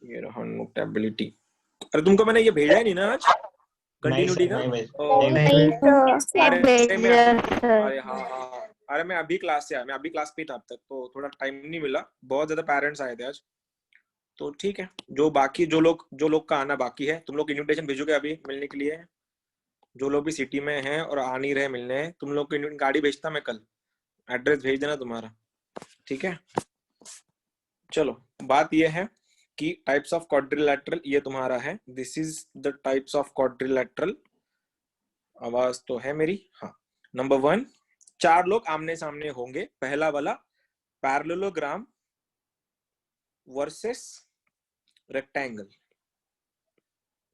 ये रहा नोटेबिलिटी। अरे तुमको मैंने ये भेजा है नहीं ना आज कंटिन्यूटी का? अरे हाँ हाँ, अरे मैं अभी क्लास से आया, मैं अभी क्लास पे था अब तक, तो थोड़ा टाइम नहीं मिला, बहुत ज्यादा पेरेंट्स आए थे आज। तो ठीक है, जो बाकी जो लोग का आना बाकी है, तुम लोग इन्विटेशन भेजोगे अभी मिलने के लिए? जो लोग भी सिटी में हैं और आ नहीं रहे मिलने, तुम लोग को गाड़ी भेजता मैं कल, एड्रेस भेज देना तुम्हारा, ठीक है? चलो, बात ये है कि टाइप्स ऑफ क्वाड्रिलैटरल ये तुम्हारा है, this is the types of quadrilateral. आवाज तो है मेरी? हाँ। नंबर 1, 4 लोग आमने सामने होंगे, पहला वाला पैरेललोग्राम वर्सेस रेक्टेंगल।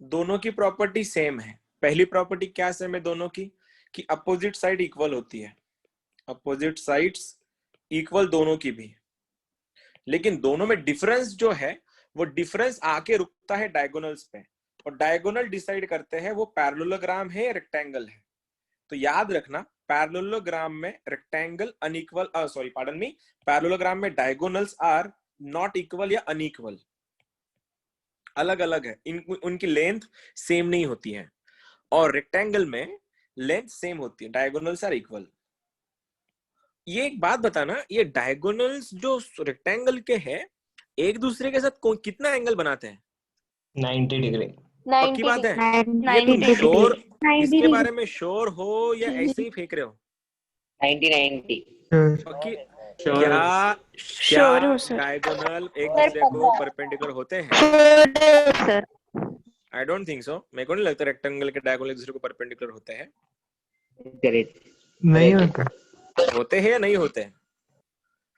दोनों की प्रॉपर्टी सेम है। पहली प्रॉपर्टी क्या सेम है दोनों की? कि अपोजिट साइड इक्वल होती है, अपोजिट साइड्स इक्वल दोनों की भी। लेकिन दोनों में डिफरेंस जो है वो डिफरेंस आके रुकता है डायगोनल्स पे, और डायगोनल डिसाइड करते हैं वो पैरेललोग्राम है या रेक्टेंगल है। तो याद रखना, पैरेललोग्राम में rectangle unequal, sorry pardon me, parallelogram में डायगोनल्स आर नॉट इक्वल या अनइक्वल, अलग अलग है, उनकी लेंथ सेम नहीं होती है। और रेक्टेंगल में लेंथ सेम होती है, डायगोनल्स आर इक्वल। ये एक बात बताना, ये डायगोनल्स जो रेक्टेंगल के हैं एक दूसरे के साथ कितना एंगल बनाते हैं? 90 डिग्री। पक्की बात है? ये तुम श्योर इसके बारे में श्योर हो या ऐसे ही फेंक रहे हो? 90 पक्की? क्या डायगोनल एक दूसरे को परपेंडिकुलर होते हैं? Sir I don't think so, मेरे को नहीं लगता रेक्टेंगल के डायगोनल एक दूसरे को परपेंडिकुलर होते हैं। नहीं होता। होते हैं या नहीं होते हैं?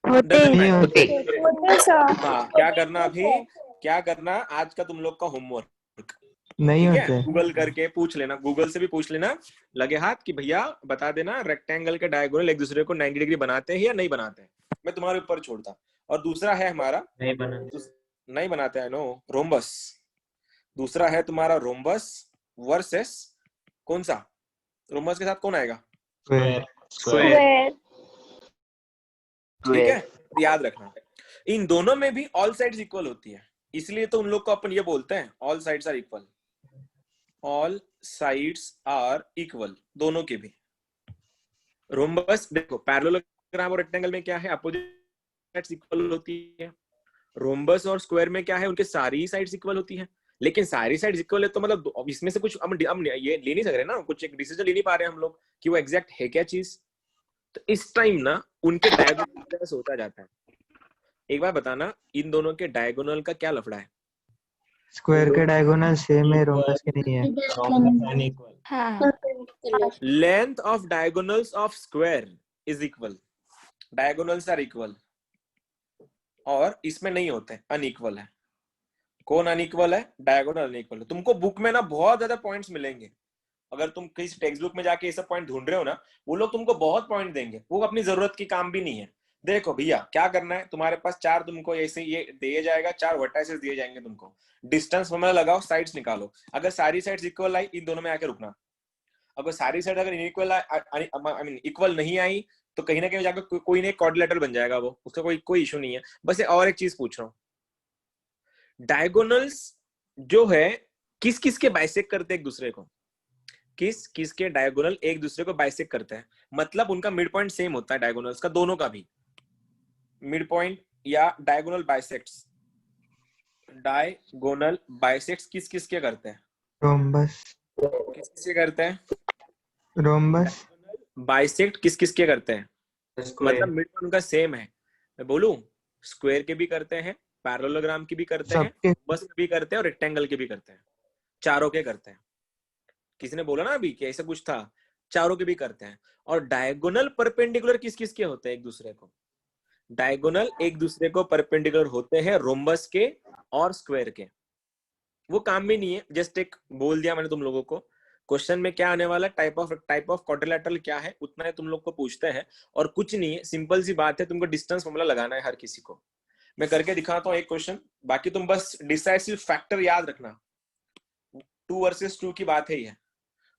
नहीं होते। हाँ, क्या करना अभी, क्या करना आज का तुम लोग का होमवर्क, नहीं ठीक होते। है? गूगल करके पूछ लेना, गूगल से भी पूछ लेना लगे हाथ कि भैया बता देना रेक्टेंगल के डायगोनल एक दूसरे को 90 डिग्री बनाते हैं या नहीं बनाते हैं, मैं तुम्हारे ऊपर छोड़ता। और दूसरा है हमारा नहीं बनाते हैं, नो, रोम्बस। दूसरा है तुम्हारा रोम्बस वर्सेस कौन सा? रोम्बस के साथ कौन आएगा? स्क्वायर। ठीक है, याद रखना इन दोनों में भी ऑल साइड्स इक्वल होती है, इसलिए तो उन लोग को अपन ये बोलते हैं all sides are equal, all sides are equal, दोनों के भी। रोम्बस देखो, पैरेललोग्राम और रेक्टेंगल में क्या है, अपोजिट साइड्स इक्वल होती है। रोम्बस और स्क्वायर में क्या है, उनके सारी साइड्स इक्वल होती है। लेकिन सारी साइड्स इक्वल है तो मतलब इसमें से कुछ हम ये ले नहीं सक रहे ना, कुछ एक डिसीजन ले नहीं पा रहे हम लोग कि वो एग्जैक्ट है क्या चीज। तो इस टाइम ना उनके डायगोनल होता जाता है। एक बार बताना, इन दोनों के डायगोनल का क्या लफड़ा है? स्क्वायर के डायगोनल सेम है, रोम्बस के नहीं है। Length of diagonals of square is equal, diagonals are equal, और इसमें नहीं होते, अनइक्वल है। कौन अनइक्वल है? डायगोनल अनइक्वल है। तुमको बुक में ना बहुत ज्यादा पॉइंट्स मिलेंगे, अगर तुम किसी टेक्स्ट बुक में जाके ये सब पॉइंट ढूंढ रहे हो ना, वो लोग तुमको बहुत पॉइंट देंगे, वो अपनी जरूरत की काम भी नहीं है। देखो भैया क्या करना है, तुम्हारे पास 4 तुमको ऐसे ये दिए जाएगा, 4 वर्टाइसेस दिए जाएंगे तुमको, डिस्टेंस फॉर्मूला लगाओ, साइड्स निकालो। अगर सारी साइड्स इक्वल आई, इन दोनों में आके रुकना। अगर सारी साइड अगर इनइक्वल आई मीन इक्वल नहीं आई, तो कहीं ना कहीं जाकर कोई ना क्वाड्रिलेटरल बन जाएगा वो, उसका कोई इशू नहीं है। बस और एक चीज पूछ रहा हूँ, डायगोनल्स जो है किस किस के बाइसेक्ट करते हैं एक दूसरे को? किस किस के डायगोनल एक दूसरे को बाइसेक्ट करते हैं, मतलब उनका मिड पॉइंट सेम होता है डायगोनल्स का, दोनों का भी मिड पॉइंट या डायगोनल बाइसेक्ट्स। डायगोनल बाइसेक्ट्स किस किस के करते हैं? रोम्बस। किस किस के करते हैं? रोम्बस। बाइसेक्ट किस किस के करते हैं? मतलब मिड पॉइंट उनका सेम है। मैं बोलूं, स्क्वायर के भी करते हैं, पैरेललोग्राम की भी करते हैं, बस भी करते हैं, और रेक्टेंगल के भी करते हैं, चारों के करते हैं। किसी ने बोला ना अभी कि ऐसा कुछ था, चारों के भी करते हैं। और डायगोनल परपेंडिकुलर किस किस के होते हैं एक दूसरे को? डायगोनल एक दूसरे को परपेंडिकुलर होते हैं रोम्बस के और स्क्वायर के। वो काम भी नहीं है, जस्ट एक बोल दिया मैंने तुम लोगों को। क्वेश्चन में क्या आने वाला, टाइप ऑफ क्वाड्रिलेटरल क्या है, उतना है तुम लोग को पूछते हैं, और कुछ नहीं है, सिंपल सी बात है, तुमको डिस्टेंस फॉर्मूला लगाना है हर किसी को। मैं करके दिखाता हूँ एक क्वेश्चन, बाकी तुम बस डिसाइसिव फैक्टर याद रखना। 2 वर्सेस 2 की बात है, ये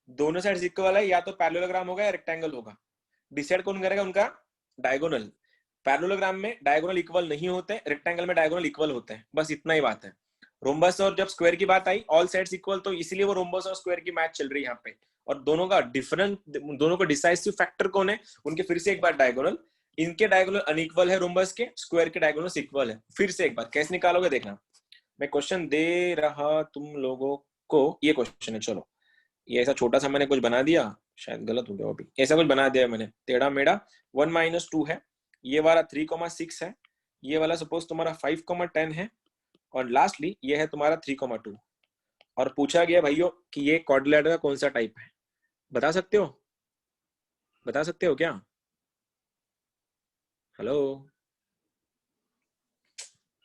दोनों साइड इक्वल है, या तो पैरेललोग्राम होगा या रेक्टेंगल होगा। डिसाइड कौन करेगा? उनका डायगोनल। पैरेललोग्राम में डायगोनल इक्वल नहीं होते, रेक्टेंगल में डायगोनल इक्वल होते हैं, बस इतना ही बात है। रोम्बस और जब स्क्वायर की बात आई, ऑल साइड्स इक्वल, तो इसीलिए वो रोम्बस और स्क्वायर की मैच चल रही है यहाँ पे। और दोनों का डिफरेंट, दोनों का डिसाइसिव फैक्टर कौन है? उनके फिर से एक बार डायगोनल, इनके डायगोनल अनइक्वल है रोम्बस के, स्क्वायर के डायगोनल इक्वल है। फिर से एक बार कैसे निकालोगे देखना, मैं क्वेश्चन दे रहा तुम लोगों को, ये क्वेश्चन है। चलो ये ऐसा छोटा सा मैंने कुछ बना दिया, शायद गलत हो गया अभी, ऐसा कुछ बना दिया मैंने टेढ़ा मेढ़ा। 1 - 2 है, ये वाला 3,6 है, ये वाला सपोज तुम्हारा 5,10 है, और लास्टली ये है तुम्हारा 3,2। और पूछा गया भाइयों कि ये क्वाड्रिलेटरल का कौन सा टाइप है, बता सकते हो? बता सकते हो क्या? हेलो,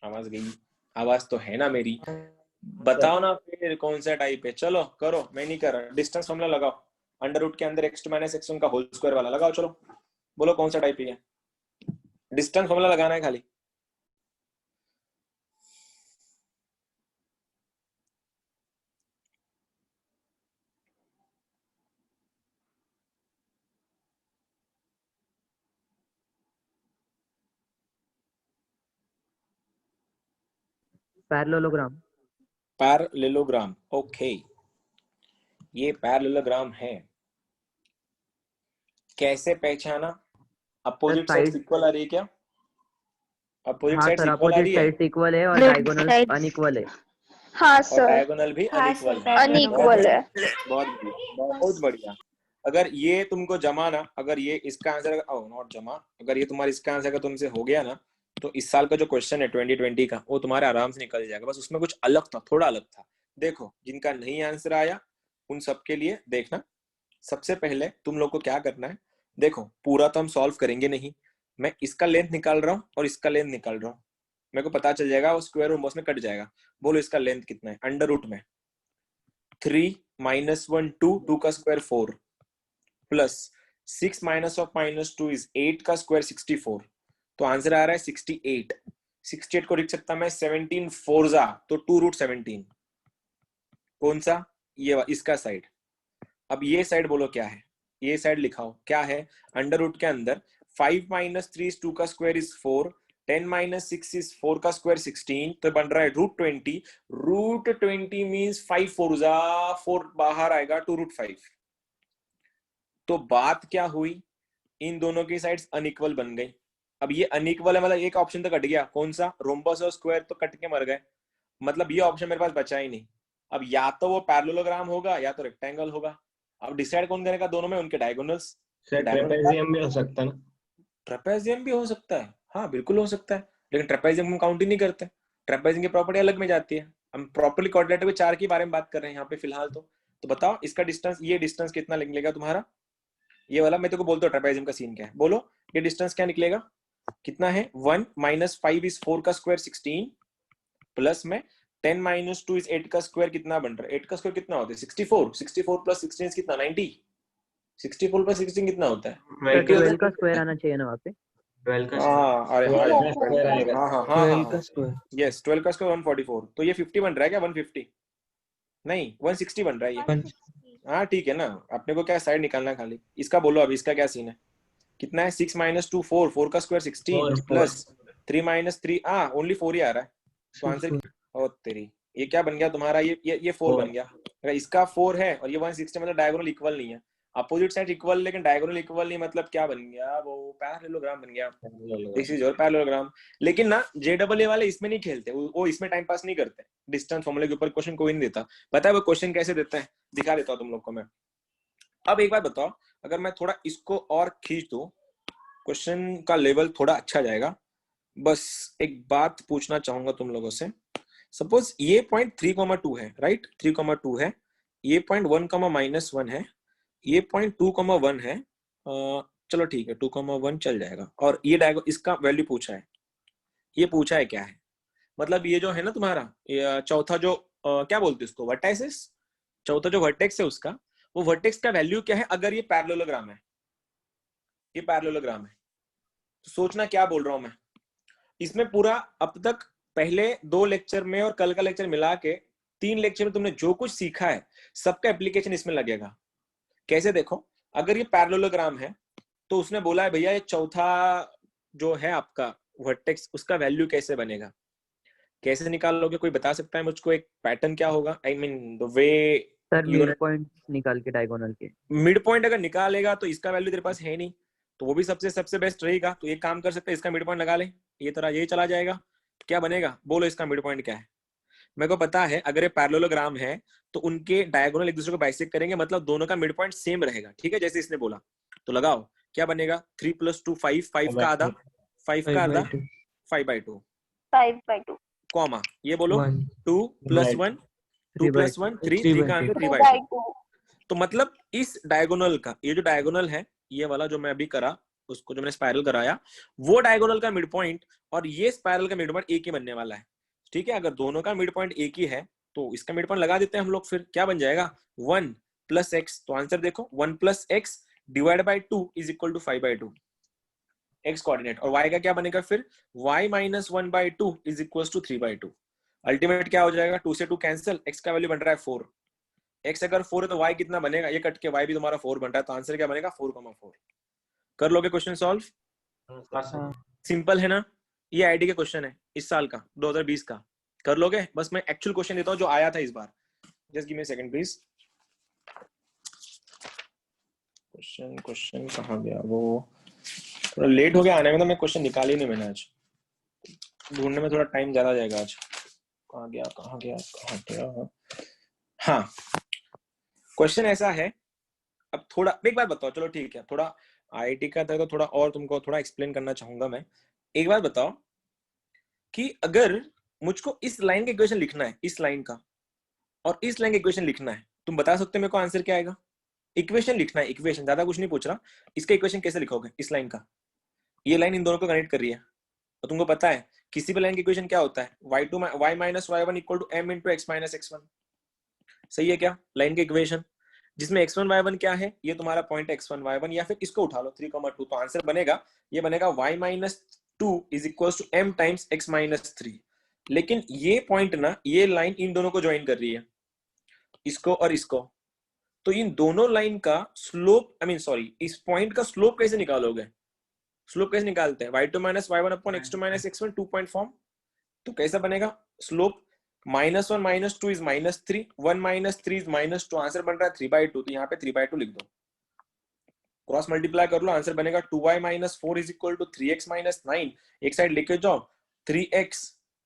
आवाज गई? आवाज तो है ना मेरी, बताओ ना फिर कौन सा टाइप है। चलो करो, मैं नहीं कर रहा। डिस्टेंस फॉर्मूला लगाओ, अंडर रूट के अंदर x2 - x1 का होल स्क्वायर वाला लगाओ। चलो बोलो कौन सा टाइप है? डिस्टेंस फॉर्मूला लगाना है खाली। पैरेललोग्राम। पैरेललोग्राम, ओके, ये पैरेललोग्राम है। कैसे पहचाना? अपोजिट साइड्स इक्वल आ रही है क्या? अपोजिट हाँ साइड्स सर, इक्वल आ अपोजिट रही है, साइड्स इक्वल है और डायगोनल अनइक्वल है। हाँ और सर, डायगोनल भी अनइक्वल है। अनइक्वल है। बहुत बढ़िया, बहुत बढ़िया। अगर ये तुमको जमाना, अगर ये इसका आंसर, नॉट जमा, अगर ये तुम्हारा इसका आंसर का तुमसे हो गया ना, तो इस साल का जो क्वेश्चन है 2020 का, वो तुम्हारे आराम से निकल जाएगा। बस उसमें कुछ अलग था, थोड़ा अलग था। देखो जिनका नहीं आंसर आया उन सबके लिए देखना, सबसे पहले तुम लोग को क्या करना है, देखो पूरा तो हम सॉल्व करेंगे नहीं, मैं इसका लेंथ निकाल रहा हूँ और इसका लेंथ निकाल रहा हूँ, मेरे को पता चल जाएगा, वो स्क्वायर रोम्बस में कट जाएगा। बोलो इसका लेंथ कितना है? अंडर रूट में 3 - 1 2, 2 का स्क्वायर 4, प्लस 6 - 2 इज 8 का स्क्वायर 64, तो आंसर आ रहा है 68। 68 को लिख सकता मैं 17 4 तो 2√17। कौन सा? ये इसका साइड। अब ये साइड बोलो क्या है, ये साइड लिखाओ क्या है। अंडर रूट के अंदर 5 - 3 2 का स्क्वायर इज 4, 10 - 6 इज 4 का स्क्वायर 16, तो बन रहा है √20। √20 मीन्स 5 4 बाहर आएगा 2√5। तो बात क्या हुई, इन दोनों की साइड्स अनइक्वल बन गई। अब ये अनइक्वल है, मतलब एक ऑप्शन तो कट गया, कौन सा? रोम्बस और स्क्वायर तो कट के मर गए, मतलब ये ऑप्शन मेरे पास बचा ही नहीं। अब या तो वो पैरेललोग्राम होगा या तो रेक्टेंगल होगा। अब डिसाइड कौन करेगा दोनों में? उनके डायगोनल्स। सर ट्रेपेजियम भी हो सकता है ना? ट्रेपेजियम भी हो सकता है, हाँ बिल्कुल हो सकता है, लेकिन ट्रेपेजियम हम काउंट ही नहीं करते। ट्रेपेजियम की प्रॉपर्टी अलग में जाती है, हम प्रॉपर्ली क्वाड्रिलेटरल के 4 के बारे में बात कर रहे हैं यहाँ पे फिलहाल। तो बताओ इसका डिस्टेंस, ये डिस्टेंस कितना निकलेगा तुम्हारा? ये वाला मैं तेको बोलता हूँ ट्रेपेजियम का सीन क्या है, बोलो ये डिस्टेंस क्या निकलेगा? कितना है? 1 - 5 इज 4 का स्क्वायर 16, प्लस में 10 - 2 इज 8 का स्क्वायर, कितना बन रहा है? 8 का स्क्वायर कितना होता है? 64। 64 प्लस 16 कितना? 90। 64 प्लस 16 कितना होता है? 12 का स्क्वायर आना चाहिए ना वहाँ पे। 12 का हाँ, अरे हाँ, 12 का स्क्वायर आएगा। हाँ हाँ हाँ 12 का हाँ, स्क्वायर। यस 12 का स्क्वायर 144, तो ये 50 बन रहा है क्या? 150 नहीं 160 बन रहा है ये। हाँ ठीक है ना, अपने को क्या साइड निकालना है खाली। इसका बोलो अब, इसका क्या सीन है? कितना है? 6 - 2 4, 4 का स्क्वायर 16, 4 प्लस 3 - 3, हाँ ओनली 4 ही आ रहा है, तो आंसर। ओ तेरी, ये क्या बन गया तुम्हारा? ये 4 बन गया। अगर इसका 4 है और ये 160, मतलब डायगोनल इक्वल नहीं है। अपोजिट साइड इक्वल लेकिन डायगोनल इक्वल नहीं, मतलब क्या बन गया? वो पैरेललोग्राम बन गया। This is your parallelogram. लेकिन ना JEE वाले इसमें नहीं खेलते, वो इसमें टाइम पास नहीं करते, डिस्टेंस फॉर्मूले के ऊपर क्वेश्चन कोई नहीं देता। पता है वो क्वेश्चन कैसे देते हैं? दिखा देता हूँ तुम लोग को मैं। अब एक बात बताओ, अगर मैं थोड़ा इसको और खींच दूं, क्वेश्चन का लेवल थोड़ा अच्छा जाएगा। बस एक बात पूछना चाहूंगा तुम लोगों से, सपोज ये पॉइंट 3,2 है, राइट? 3,2 है, ये पॉइंट 1,-1 है, ये पॉइंट 2,1 है। चलो ठीक है 2,1 चल जाएगा। और ये इसका वैल्यू पूछा है, ये पूछा है क्या है? मतलब ये जो है ना तुम्हारा, ये चौथा जो क्या बोलते हैं इसको, वर्टेक्स। चौथा जो वर्टेक्स है उसका, वो वर्टेक्स का वैल्यू क्या है अगर ये पैरेललोग्राम है? ये पैरेललोग्राम है, तो सोचना क्या बोल रहा हूं मैं इसमें पूरा। अब तक पहले 2 लेक्चर में और कल का लेक्चर मिला के 3 लेक्चर में तुमने जो कुछ सीखा है, सबका एप्लीकेशन इसमें लगेगा। कैसे? देखो, अगर ये पैरेललोग्राम है तो उसने बोला है भैया ये चौथा जो है आपका वर्टेक्स, उसका वैल्यू कैसे बनेगा? कैसे निकालोगे? कोई बता सकता है मुझको एक पैटर्न क्या होगा? I mean the way sir mid point निकाल के डायगोनल के। मिड पॉइंट अगर निकालेगा तो इसका वैल्यू तेरे पास है नहीं, तो वो भी सबसे बेस्ट रहेगा। तो एक काम कर सकते हैं, इसका मिड पॉइंट लगा ले, ये तरह ये चला जाएगा। क्या बनेगा? बोलो इसका मिड पॉइंट क्या है? मेरे को पता है अगर ये पैरेललोग्राम है तो उनके डायगोनल एक दूसरे को बाइसेक्ट करेंगे, मतलब दोनों का मिड पॉइंट सेम रहेगा। ठीक है, जैसे इसने बोला। तो लगाओ, क्या बनेगा? 3 + 2 5, 5 का आधा, 5 का आधा 5/2, 5/2 कॉमा ये बोलो 2 + 1 2 + 1 3, 3 का आंसर 3/2। 3/2 तो मतलब इस डायगोनल का, ये जो डायगोनल है ये वाला जो मैं अभी करा, उसको जो मैंने स्पाइरल कराया, वो डायगोनल का मिड पॉइंट और ये स्पाइरल का मिड पॉइंट एक ही बनने वाला है। ठीक है, अगर दोनों का मिड पॉइंट एक ही है तो इसका मिड पॉइंट लगा देते हैं हम लोग। फिर क्या बन जाएगा? 1 + x। तो आंसर देखो, 1 + x / 2 = 5/2 x कोऑर्डिनेट। और y का क्या बनेगा फिर? y - 1/2 = 3/2। अल्टीमेट क्या हो जाएगा? 2 से 2 कैंसिल, x का वैल्यू बन रहा है 4। x अगर 4 है तो y कितना बनेगा? ये कट के y भी तुम्हारा 4 बन रहा है, तो आंसर क्या बनेगा? 4,4। कर लोगे क्वेश्चन सॉल्व? सिंपल है ना? ये आईडी का क्वेश्चन है इस साल का, 2020 का। कर लोगे? बस मैं एक्चुअल क्वेश्चन देता हूँ जो आया था इस बार। Just give me a second please. Question कहाँ गया वो? थोड़ा लेट हो गया आने में, तो मैं क्वेश्चन निकाल ही नहीं मैंने आज। ढूंढने में थोड़ा टाइम ज्यादा जाएगा आज। कहाँ गया? हाँ, क्वेश्चन ऐसा है। अब थोड़ा एक बात बताओ, चलो ठीक है, थोड़ा आईआईटी का था तो थोड़ा और तुमको थोड़ा एक्सप्लेन करना चाहूंगा मैं। एक बात बताओ कि अगर मुझको इस लाइन का इक्वेशन लिखना है, इस लाइन का और इस लाइन का इक्वेशन लिखना है, तुम बता सकते हो मेरे को आंसर क्या आएगा? इक्वेशन लिखना है, इक्वेशन, ज्यादा कुछ नहीं पूछ रहा। इसका इक्वेशन कैसे लिखोगे? इस लाइन का, ये लाइन इन दोनों को कनेक्ट कर रही है और तुमको पता है किसी भी लाइन का इक्वेशन क्या होता है? y - y1 = m × x - x1। सही है क्या? लाइन का इक्वेशन जिसमें x1 y1 क्या है? ये तुम्हारा पॉइंट है x1 y1, या फिर इसको उठा लो 3,2। तो आंसर बनेगा, ये बनेगा y - 2 = m × x - 3। लेकिन ये पॉइंट ना, ये लाइन इन दोनों को ज्वाइन कर रही है, इसको और इसको। तो इन दोनों लाइन का स्लोप, इस पॉइंट का स्लोप कैसे निकालोगे? स्लोप कैसे निकालते हैं? y2 - y1 / x2 - x1 2 point form. तो कैसा बनेगा स्लोप? -1 - 2 is -3, 1 - 3 is -2। आंसर बन रहा है 3/2। तो यहाँ पे 3/2 लिख दो, क्रॉस मल्टीप्लाई कर लो, आंसर बनेगा 2y - 4 = 3x - 9। एक साइड लेके जाओ, 3x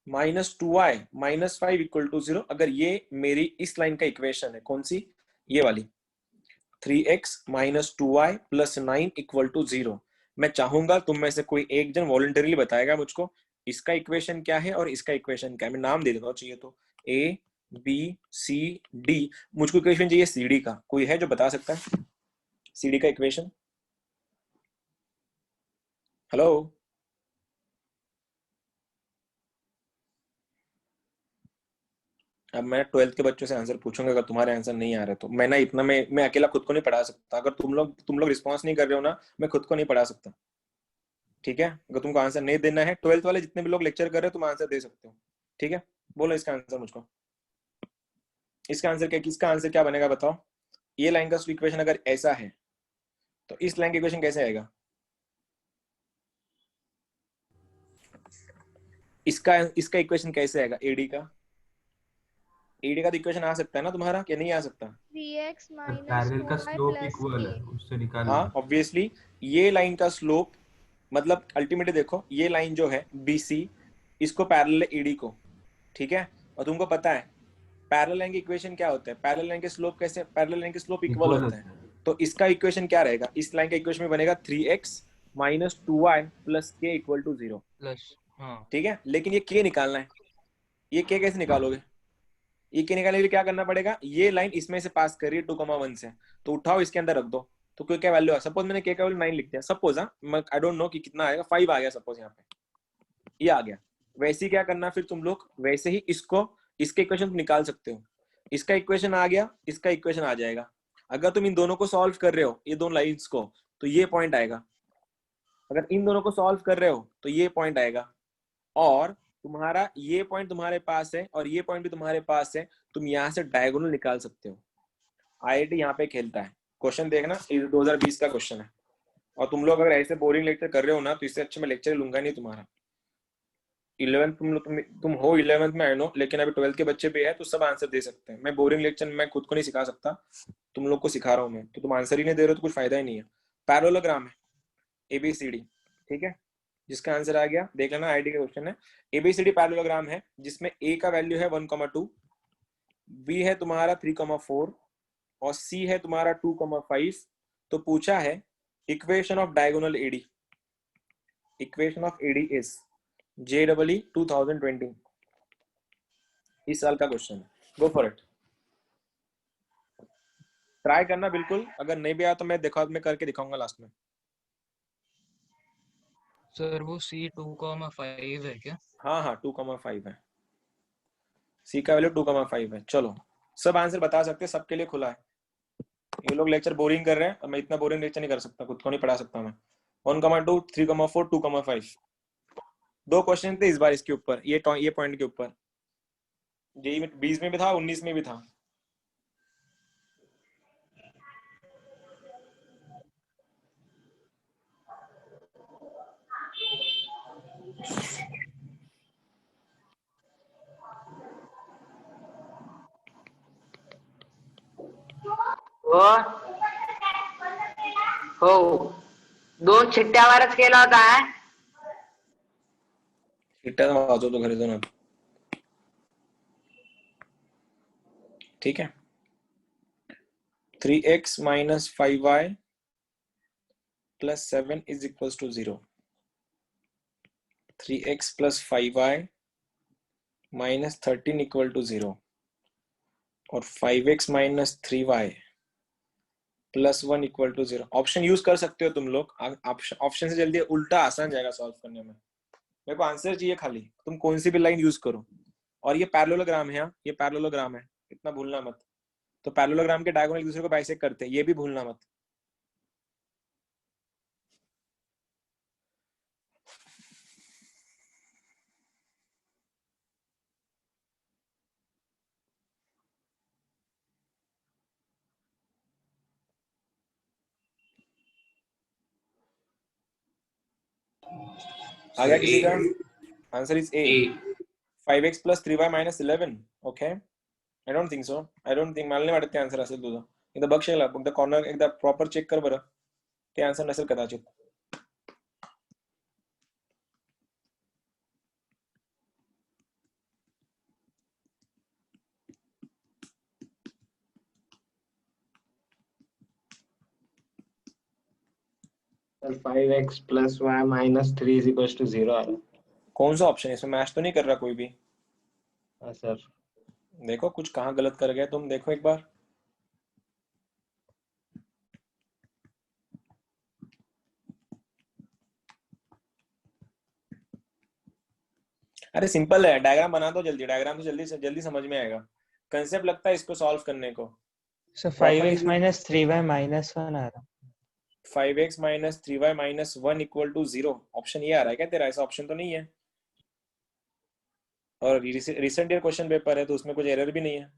- 2y - 5 = 0। अगर ये मेरी इस लाइन का इक्वेशन है, कौन सी? ये वाली, 3x - 2y + 9 = 0। मैं चाहूंगा तुम में से कोई एक जन वॉलंटरीली बताएगा मुझको इसका इक्वेशन क्या है और इसका इक्वेशन क्या है। मैं नाम दे देता हूँ, चाहिए तो A B C D। मुझको इक्वेशन चाहिए CD का। कोई है जो बता सकता है CD का इक्वेशन? हेलो, अब मैं 12th के बच्चों से आंसर पूछूंगा, अगर तुम्हारे आंसर नहीं आ रहे तो मैं ना इतना मैं अकेला खुद को नहीं पढ़ा सकता। अगर तुम लोग रिस्पॉन्स नहीं कर रहे हो ना, मैं खुद को नहीं पढ़ा सकता। ठीक है, अगर तुमको आंसर नहीं देना है, 12th वाले जितने भी लोग लेक्चर कर रहे हो तुम आंसर दे सकते हो। ठीक है, बोलो इसका आंसर मुझको। इसका आंसर क्या बनेगा बताओ? ये लाइन का इक्वेशन अगर ऐसा है तो इस लाइन का इक्वेशन कैसे आएगा? इसका इक्वेशन कैसे आएगा? एडी का इक्वेशन आ सकता है ना तुम्हारा, क्या नहीं आ सकता? 3x - पैरेलल का 4y स्लोप + इक्वल है, 8। उससे निकाल हाँ, ऑब्वियसली ये लाइन का स्लोप, मतलब अल्टीमेटली देखो ये लाइन जो है BC, इसको पैरेलल है ED को। ठीक है, और तुमको पता है पैरेलल लाइन की इक्वेशन क्या होता है? पैरेलल लाइन के स्लोप कैसे? पैरेलल लाइन के स्लोप इक्वल होते हैं। तो इसका इक्वेशन क्या रहेगा? इस लाइन का इक्वेशन में बनेगा 3x - 2y + k = 0। ठीक है, लेकिन ये k निकालना है। ये k कैसे निकालोगे? ये k निकालने के लिए क्या करना पड़ेगा? ये लाइन इसमें से पास कर रही है 2,1 से, तो उठाओ इसके अंदर रख दो। तो कोई क्या वैल्यू है? सपोज मैंने k का वैल्यू 9 लिख दिया, सपोज। आई डोंट नो कि कितना आएगा, 5 आ गया सपोज, यहाँ पे ये आ गया। वैसे ही क्या करना फिर तुम लोग? वैसे ही इसके इक्वेशन निकाल सकते हो। इसका इक्वेशन आ गया, इसका इक्वेशन आ जाएगा। अगर तुम इन दोनों को सॉल्व कर रहे हो, ये दोनों लाइंस को, तो ये पॉइंट आएगा। अगर इन दोनों को सॉल्व कर रहे हो तो ये पॉइंट आएगा, और तुम्हारा ये पॉइंट तुम्हारे पास है और ये पॉइंट भी तुम्हारे पास है। तुम यहाँ से डायगोनल निकाल सकते हो। आईआईटी यहाँ पे खेलता है। क्वेश्चन देखना, 2020 का क्वेश्चन है। और तुम लोग अगर ऐसे बोरिंग लेक्चर कर रहे हो ना, तो इससे अच्छा मैं लेक्चर लूंगा नहीं तुम्हारा। 11th तुम हो 11th में, आई नो, लेकिन अभी 12th के बच्चे भी है तो सब आंसर दे सकते हैं। मैं बोरिंग लेक्चर मैं खुद को नहीं सिखा सकता, तुम लोग को सिखा रहा हूँ मैं, तो तुम आंसर ही नहीं दे रहे हो तो कुछ फायदा ही नहीं है। पैरेललोग्राम है ABCD, ठीक है, जिसका आंसर आ गया देख लेना, आईडी का क्वेश्चन है। ABCD पैरेललोग्राम है जिसमें A का वैल्यू है 1,2, B है तुम्हारा 3,4 और C है तुम्हारा 2,5। तो पूछा है equation of diagonal AD, equation of AD is JEE 2020, इस साल का क्वेश्चन है। गो फॉर इट, ट्राई करना बिल्कुल, अगर नहीं भी आया तो मैं करके दिखाऊंगा लास्ट में। सर वो C 2,5 है क्या? हाँ 2,5 है, C का वैल्यू 2,5 है। चलो सब आंसर बता सकते हैं, सबके लिए खुला है। ये लोग लेक्चर बोरिंग कर रहे हैं और मैं इतना बोरिंग लेक्चर नहीं कर सकता, खुद को नहीं पढ़ा सकता मैं। 1,2, 3,4, 2,5, 2 क्वेश्चन थे इस बार इसके ऊपर, ये पॉइंट के ऊपर। जेईई में 20 में भी था, 19 में भी था। हो 2 चिट्ट्यावरच केला होता है. चिट्टा वाजव तो घरी जाऊन आता, ठीक है। 3x minus 5y plus 7 is equals to 0. 3x plus 5y minus 13 equal to 0 और 5x minus 3y plus 1 equal to 0। Option use कर सकते हो तुम लोग, ऑप्शन से जल्दी उल्टा आसान जाएगा सॉल्व करने में। मेरे को आंसर चाहिए खाली, तुम कौन सी भी लाइन यूज करो। और ये पैरेललोग्राम है, ये पैरेललोग्राम है, इतना भूलना मत। तो पैरेललोग्राम के डायगोनल एक दूसरे को बाइसेक्ट करते हैं, ये भी भूलना मत। आ गया किसी का? Answer is A। 5x plus 3y minus 11. Okay, I don't think so. I don't think मला नाही वाटत ते आन्सर असेल तुझं। एकदा बघशील, एकदा कॉर्नर एकदा प्रॉपर चेक कर बरं, ते आन्सर नसेल कदाचित। Sir 5x plus y minus 3 is equals to 0 आ रहा है। कौन सा ऑप्शन है इसमें? मैच तो नहीं कर रहा कोई भी। हाँ सर। देखो कुछ कहाँ गलत कर गए तुम, देखो एक बार। अरे सिंपल है, डायग्राम बना दो जल्दी, डायग्राम से जल्दी समझ में आएगा। कंसेप्ट लगता है इसको सॉल्व करने को। Sir 5x minus 3y minus 1 आ रहा। 5x minus 3y minus 1 equal to 0, option ये आ रहा है क्या तेरा? ऐसा ऑप्शन तो नहीं है। और रिसेंट ईयर क्वेश्चन पेपर है तो उसमें कुछ एरर भी नहीं है।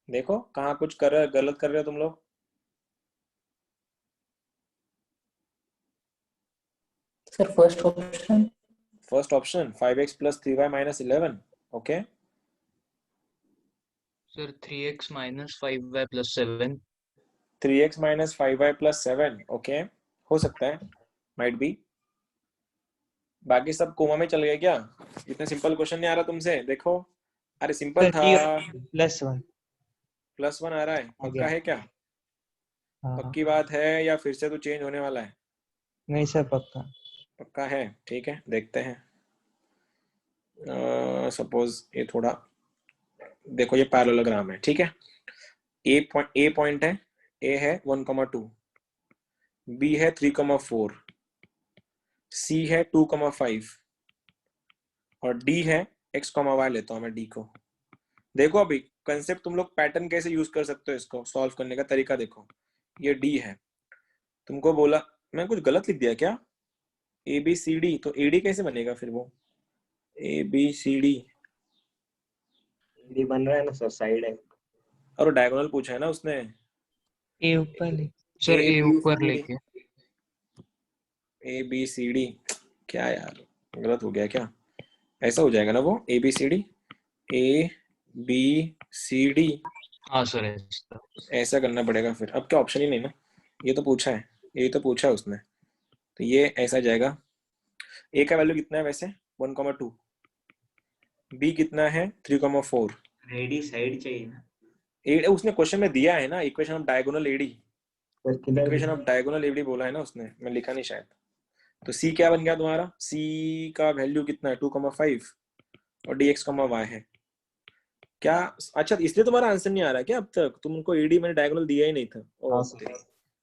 देखो कहाँ कुछ गलत कर रहे हो तुम लोग। Sir first option 5x plus 3y minus 11। Okay sir 3x minus 5y plus 7। 3x minus 5y plus 7। Okay हो सकता है, माइट बी। बाकी सब कोमा में चल गए क्या? इतना सिंपल क्वेश्चन नहीं आ रहा तुमसे? देखो अरे सिंपल था। +1 आ रहा है, पक्का है क्या? पक्की बात है या फिर से तो चेंज होने वाला है? नहीं सर पक्का है, ठीक है देखते हैं। सपोज ये थोड़ा देखो, ये पैरेललोग्राम है, ठीक है। ए पॉइंट है, ए है 1,2, बी है 3,4, सी है 2,5 और डी है x,y। लेता हूं मैं डी को। देखो अभी कंसेप्ट तुम लोग पैटर्न कैसे यूज कर सकते हो, इसको सॉल्व करने का तरीका देखो। ये डी है, तुमको बोला मैं कुछ गलत लिख दिया क्या? ABCD, तो AD कैसे बनेगा फिर? वो ABCD डी बन रहा है ना सर, साइड है। और डायगोनल पूछा है ना उसने। ए ऊपर सर ए ऊपर लेके ABCD क्या यार, गलत हो गया क्या? ऐसा हो जाएगा ना वो, ए बी सी डी। हाँ सर ऐसा करना पड़ेगा फिर, अब क्या ऑप्शन ही नहीं ना, ये तो पूछा है, ये तो पूछा है उसने, तो ये ऐसा जाएगा। ए का वैल्यू कितना है वैसे 1,2, बी कितना है 3,4। रेडी साइड चाहिए ना। उसने क्वेश्चन में दिया है ना, इक्वेशन ऑफ डायगोनल एडी, पर किधर इक्वेशन ऑफ डायगोनल एडी बोला है ना उसने, मैं लिखा नहीं शायद। तो सी क्या बन गया तुम्हारा, सी का वैल्यू कितना है 2,5 और डी एक्स वाई है क्या। अच्छा इसलिए तुम्हारा आंसर नहीं आ रहा है क्या अब तक, तुमको एडी मैंने डायगोनल दिया ही नहीं था। हाँ ओके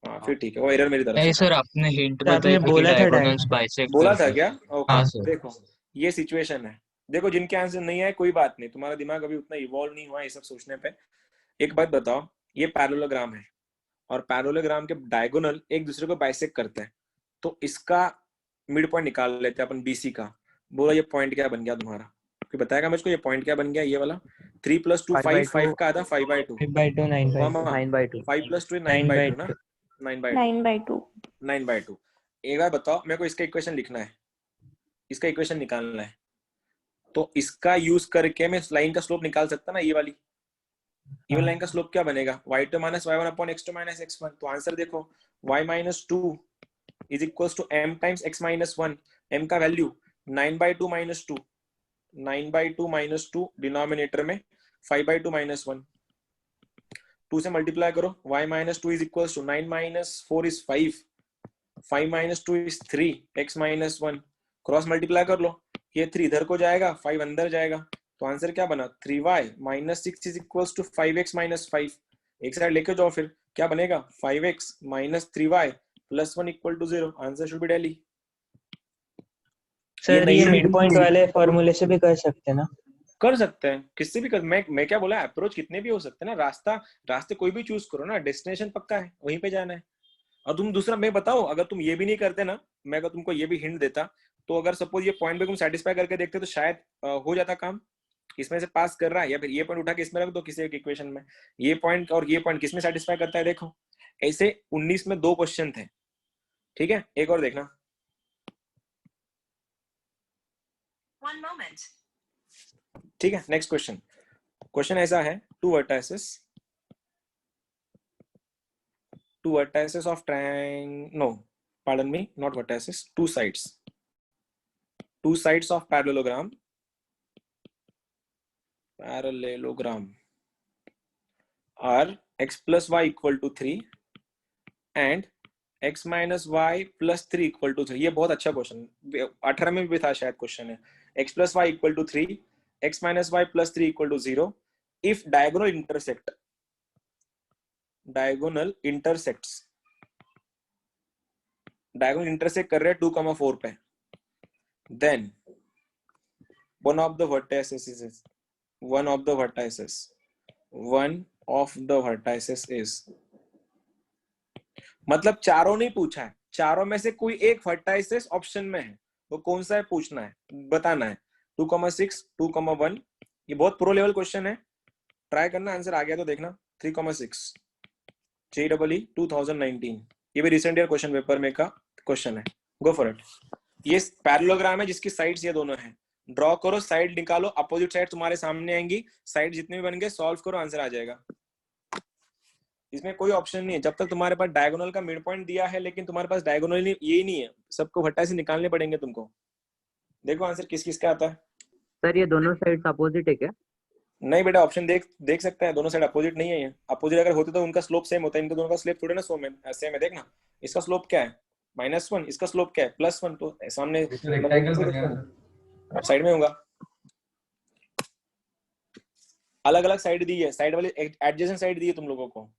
हाँ फिर ठीक है, वो एरर मेरी तरफ नहीं से सर, था। आपने हिंट तो आपने बताई थी कि बोला था डायगोनल्स बाइसेक्ट बोला था करते क्या, हैं। ओके हाँ सर। देखो ये सिचुएशन है, देखो जिनके आंसर नहीं आए कोई बात नहीं, तुम्हारा दिमाग अभी उतना इवॉल्व नहीं हुआ है ये सब सोचने पे। एक बात बताओ, ये पैरेललोग्राम है और पैरेललोग्राम के डायगोनल एक दूसरे को बाइसेक्ट करते हैं, तो इसका मिड पॉइंट निकाल लेते हैं अपन बीसी का। बोलो ये पॉइंट क्या बन गया तुम्हारा, कोई बताएगा मुझको ये पॉइंट क्या बन गया, ये वाला 3 + 2 5, 5 का आधा 5/2, 5/2 9/2 9/2 5 + 2 9/2 ना, 9/2 9/2 9/2। एक बार बताओ मेरे को इसका इक्वेशन लिखना है, इसका इक्वेशन निकालना है, तो इसका यूज करके मैं इस लाइन का स्लोप निकाल सकता ना, ये वाली ये लाइन का स्लोप क्या बनेगा, y2 - y1 x2 - x1। तो आंसर देखो y - 2 is equal to m times x - 1, m का वैल्यू 9/2 - 2, 9/2 - 2 डिनोमिनेटर में 5/2 - 1, 2 से मल्टीप्लाई करो, y - 2 is equal to 9 - 4 is 5, 5 - 2 is 3, x - 1 cross multiply कर लो, ये 3 इधर को जाएगा 5 अंदर जाएगा, तो आंसर क्या बना 3y - 6 is equal to 5x - 5। एक साइड लेके जाओ फिर क्या बनेगा 5x - 3y + 1 equal to 0। Answer should be Delhi. Sir ये मिड पॉइंट वाले फॉर्मूले से भी कर सकते हैं ना, कर सकते हैं किससे भी कर, मैं क्या बोला अप्रोच कितने भी हो सकते हैं ना, रास्ते कोई भी चूज करो ना, डेस्टिनेशन पक्का है वहीं पे जाना है। और तुम दूसरा मैं बताओ, अगर तुम ये भी नहीं करते ना, मैं अगर तुमको ये भी हिंट देता, तो अगर सपोज ये पॉइंट पे तुम सेटिस्फाई करके देखते तो शायद हो जाता काम, इसमें से पास कर रहा है, या फिर ये पॉइंट उठा के इसमें रख दो किसी एक इक्वेशन में, ये पॉइंट और ये पॉइंट किसमें सेटिस्फाई करता है देखो। ऐसे 19 में 2 क्वेश्चन थे, ठीक है एक और देखना। ठीक है नेक्स्ट क्वेश्चन, क्वेश्चन ऐसा है, to vertices of triangle, no pardon me, not vertices, two sides of parallelogram are x plus y equal to 3 and x minus y plus 3 equal to 3। ये बहुत अच्छा क्वेश्चन, 18 में भी था शायद क्वेश्चन है, x plus y equal to 3, x minus y plus 3 equal to 0 if diagonal intersect कर रहे हैं 2,4 पे, then one of the vertices is मतलब चारों नहीं पूछा है, चारों में से कोई एक वर्टाइसेस ऑप्शन में है, वो कौन सा है पूछना है, बताना है। 2,6 2,1, ये बहुत प्रो लेवल क्वेश्चन है, ट्राई करना, आंसर आ गया तो देखना। 3,6 JEE 2019, ये भी रिसेंट ईयर क्वेश्चन पेपर में का क्वेश्चन है, गो फॉर इट। ये पैरेललोग्राम है जिसकी साइड्स ये दोनों हैं, ड्रॉ करो, साइड निकालो, अपोजिट साइड तुम्हारे सामने आएंगी, साइड जितने भी बन गए सॉल्व करो, आंसर आ जाएगा। इसमें कोई ऑप्शन नहीं है, जब तक तुम्हारे पास डायगोनल का मिड पॉइंट दिया है, लेकिन तुम्हारे पास डायगोनल ये नहीं है, सबको भट्टा से निकालने पड़ेंगे तुमको। देखो आंसर किस किस का आता है। सर ये दोनों साइड्स अपोजिट है क्या? नहीं बेटा, ऑप्शन देख सकते हैं, दोनों साइड अपोजिट नहीं है ये, अपोजिट अगर होते तो उनका स्लोप सेम होता है, इनका दोनों का स्लोप थोड़े ना सेम है। देखना इसका स्लोप क्या है -1, इसका स्लोप क्या है +1, तो सामने साइड में होगा। अलग अलग साइड दी है, साइड वाली एडजेसेंट साइड दी है तुम लोगों को,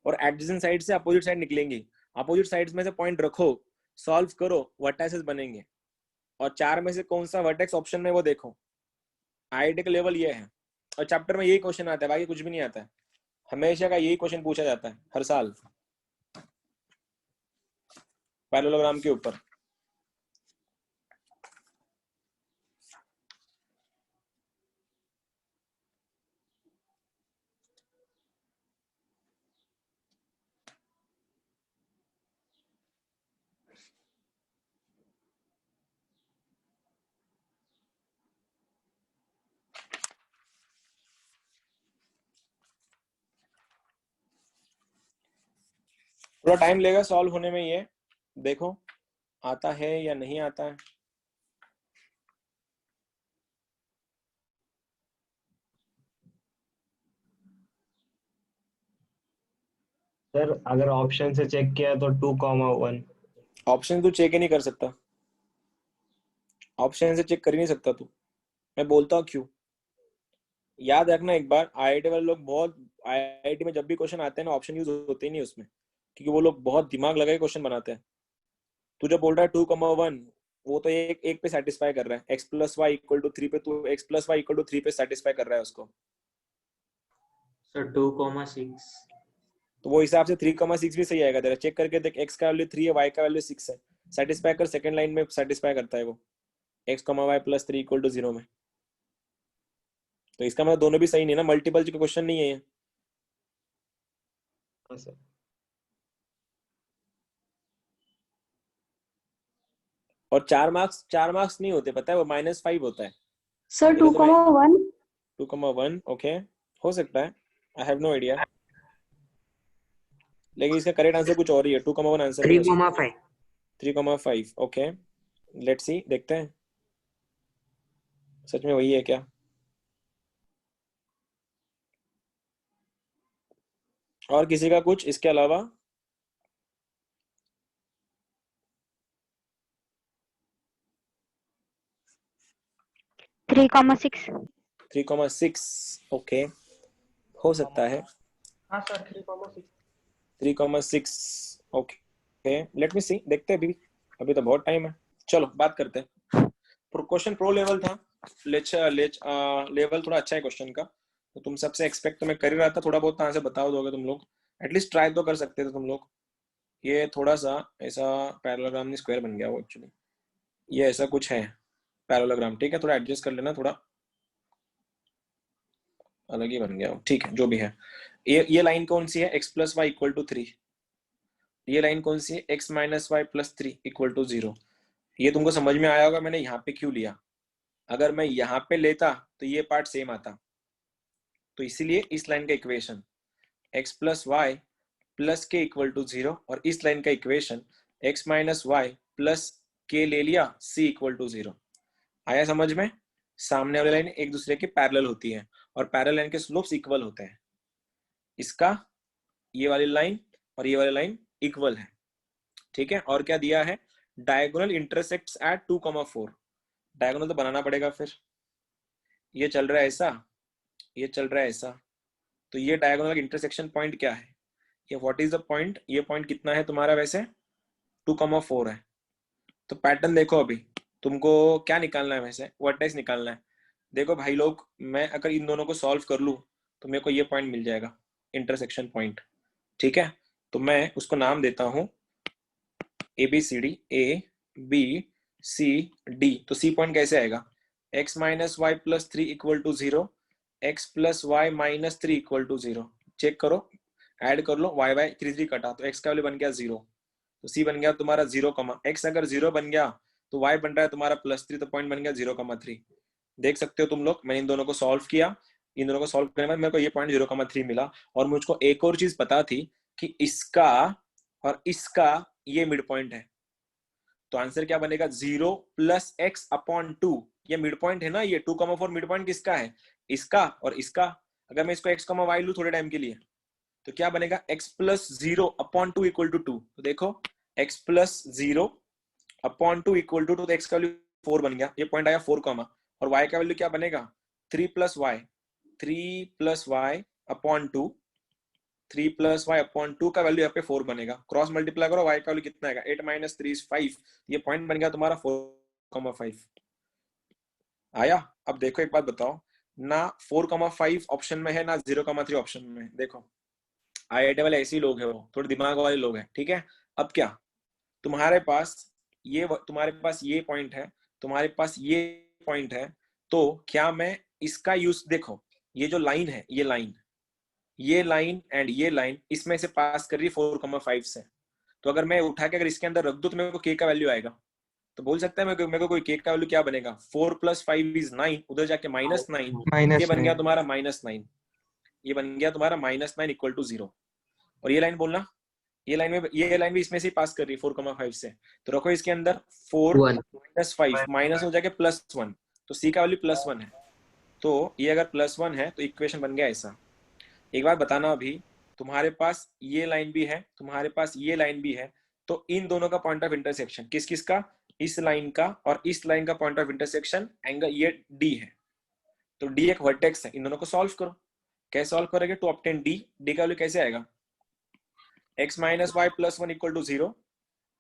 और एडजेसेंट साइड से अपोजिट साइड निकलेंगी, अपोजिट साइड्स में से पॉइंट रखो, सॉल्व करो, वर्टाइसेस बनेंगे, और 4 में से कौन सा वर्टेक्स ऑप्शन में वो देखो। आईआईटी का लेवल ये है, और चैप्टर में यही क्वेश्चन आता है, बाकी कुछ भी नहीं आता है, हमेशा का यही क्वेश्चन पूछा जाता है हर साल पैरेललोग्राम के ऊपर। थोड़ा टाइम लेगा सॉल्व होने में, ये देखो आता है या नहीं आता है। सर अगर ऑप्शन से चेक किया तो 2,1। ऑप्शन तू चेक ही नहीं कर सकता, ऑप्शन से चेक कर ही नहीं सकता तू। मैं बोलता हूँ क्यों, याद रखना एक बार, आईआईटी वाले लोग बहुत, आईआईटी में जब भी क्वेश्चन आते हैं ना ऑप्शन यूज होते ही नहीं उसमें, क्योंकि वो लोग बहुत दिमाग लगा के क्वेश्चन बनाते हैं। तू जो बोल रहा है 2,1, वो तो एक पे सेटिस्फाई कर रहा है, x plus Y equal to 3 पे, तू x plus Y equal to 3 पे सेटिस्फाई कर रहा है उसको। सर 2,6। तो वो हिसाब से 3,6 भी सही आएगा तेरा, चेक करके देख, x का वैल्यू 3 है, y का वैल्यू 6 है, सेटिस्फाई कर, सेकंड लाइन में सेटिस्फाई करता है वो x, y plus 3 equal to 0 में। तो इसका मतलब दोनों भी सही नहीं ना, मल्टीपल का क्वेश्चन नहीं है ये। हाँ सर। और 4 मार्क्स नहीं होते, पता है, वो -5 होता है। सर 2,1। 2,1 ओके, हो सकता है, आई हैव नो आइडिया, लेकिन इसका करेक्ट आंसर कुछ और ही है। 2,1 आंसर 3,5। 3,5 ओके, लेट्स सी, देखते हैं सच में वही है क्या। और किसी का कुछ इसके अलावा? 3,6। 3,6 ओके, हो सकता है। हाँ सर 3,6। 3,6 ओके, लेट मी सी, देखते हैं अभी तो बहुत टाइम है। चलो बात करते हैं। क्वेश्चन प्रो लेवल था, लेवल थोड़ा अच्छा है क्वेश्चन का, तो तुम सबसे एक्सपेक्ट तो मैं कर ही रहा था, थोड़ा बहुत आंसर बताओ दोगे तुम लोग, एटलीस्ट ट्राई तो कर सकते थे तुम लोग। ये थोड़ा सा ऐसा पैरेललोग्राम नहीं, स्क्वायर बन गया वो एक्चुअली, ये ऐसा कुछ है पैरेललोग्राम, ठीक है, थोड़ा एडजस्ट कर लेना, थोड़ा अलग ही बन गया वो, ठीक है जो भी है। ये लाइन कौन सी है, x plus Y equal to 3, ये लाइन कौन सी है, x minus Y plus 3 equal to 0। ये तुमको समझ में आया होगा मैंने यहाँ पे क्यों लिया, अगर मैं यहाँ पे लेता तो ये पार्ट सेम आता, तो इसीलिए इस लाइन का equation x plus Y plus K equal to 0, और इस लाइन का equation x minus Y plus K ले लिया, c इक्वल टू 0। आया समझ में, सामने वाली लाइन एक दूसरे के पैरेलल होती है, और पैरेलल लाइन के स्लोप्स इक्वल होते हैं। इसका ये वाली लाइन और ये वाली लाइन इक्वल है, ठीक है। और क्या दिया है, डायगोनल इंटरसेक्ट्स एट 2,4। डायगोनल तो बनाना पड़ेगा, फिर ये चल रहा है ऐसा, ये चल रहा है ऐसा, तो ये डायगोनल इंटरसेक्शन पॉइंट क्या है, ये व्हाट इज द पॉइंट, ये पॉइंट कितना है तुम्हारा, वैसे 2,4 है। तो पैटर्न देखो, अभी तुमको क्या निकालना है, वैसे वर्टेक्स निकालना है। देखो भाई लोग, मैं अगर इन दोनों को सॉल्व कर लूं तो मेरे को ये पॉइंट मिल जाएगा, इंटरसेक्शन पॉइंट, ठीक है। तो मैं उसको नाम देता हूं ABCD, ABCD। तो C पॉइंट कैसे आएगा, x minus Y plus 3 equal to 0, x plus y minus 3 equal to 0। Check करो, ऐड कर लो, y 3 कटा तो x का वैल्यू बन गया 0, तो C बन गया तुम्हारा 0, x अगर 0 बन गया तो y बन रहा है तुम्हारा +3, तो पॉइंट बन गया 0,3। देख सकते हो तुम लोग, मैंने इन दोनों को सॉल्व किया, इन दोनों को सॉल्व करने के बाद मेरे को ये पॉइंट 0,3 मिला। और मुझको एक और चीज पता थी कि इसका और इसका ये मिड पॉइंट है, तो आंसर क्या बनेगा, 0 प्लस एक्स अपॉन 2। ये मिड पॉइंट है ना, ये 2,4 मिड पॉइंट किसका है, इसका और इसका। अगर मैं इसको x, y लू थोड़े टाइम के लिए, तो क्या बनेगा, x plus 0 upon 2 equal to 2। तो देखो x plus 0 upon 2 equal to 2, तो x का वैल्यू 4 बन गया, ये पॉइंट आया 4, और y का वैल्यू क्या बनेगा, 3 plus y upon 2, 3 plus y upon 2 का वैल्यू यहाँ पे 4 बनेगा, क्रॉस मल्टीप्लाई करो, y का वैल्यू कितना आएगा, 8 माइनस 3 इज 5। ये पॉइंट बन गया तुम्हारा 4,5 आया। अब देखो एक बात बताओ ना, 4,5 ऑप्शन में है ना 0,3 ऑप्शन में। देखो आईआईटी वाले ऐसे ही लोग हैं, वो थोड़े दिमाग वाले लोग हैं, ठीक है। अब क्या, तुम्हारे पास ये पॉइंट है, तुम्हारे पास ये पॉइंट है, तो क्या मैं इसका यूज, देखो ये जो लाइन है, ये लाइन एंड ये लाइन इसमें से पास कर रही है 4,5 से, तो अगर मैं उठा के अगर इसके अंदर रख दूं तो मेरे को k का वैल्यू आएगा, तो बोल सकता है मेरे को कोई k का वैल्यू क्या बनेगा, 4 + 5 = 9, उधर जाके -9, ये बन गया तुम्हारा -9, ये बन गया तुम्हारा -9 इक्वल टू 0। और ये लाइन बोलना, ये लाइन भी इसमें से पास कर रही है 4,5 से, तो रखो इसके अंदर 4 1 -5 माइनस हो जाएगा +1, तो सी का वैल्यू +1 है, तो ये अगर +1 है तो इक्वेशन बन गया ऐसा। एक बात बताना, अभी तुम्हारे पास ये लाइन भी है, तुम्हारे पास ये लाइन भी है, तो इन दोनों का पॉइंट ऑफ इंटरसेक्शन किस किस का, इस लाइन का और इस लाइन का पॉइंट ऑफ इंटरसेक्शन एंगल ये डी है, तो डी एक वर्टेक्स है, इन दोनों को सॉल्व करो। कैसे सॉल्व करोगे, टू ऑब्टेन डी, डी का वैल्यू कैसे आएगा, x minus Y plus 1 equal to 0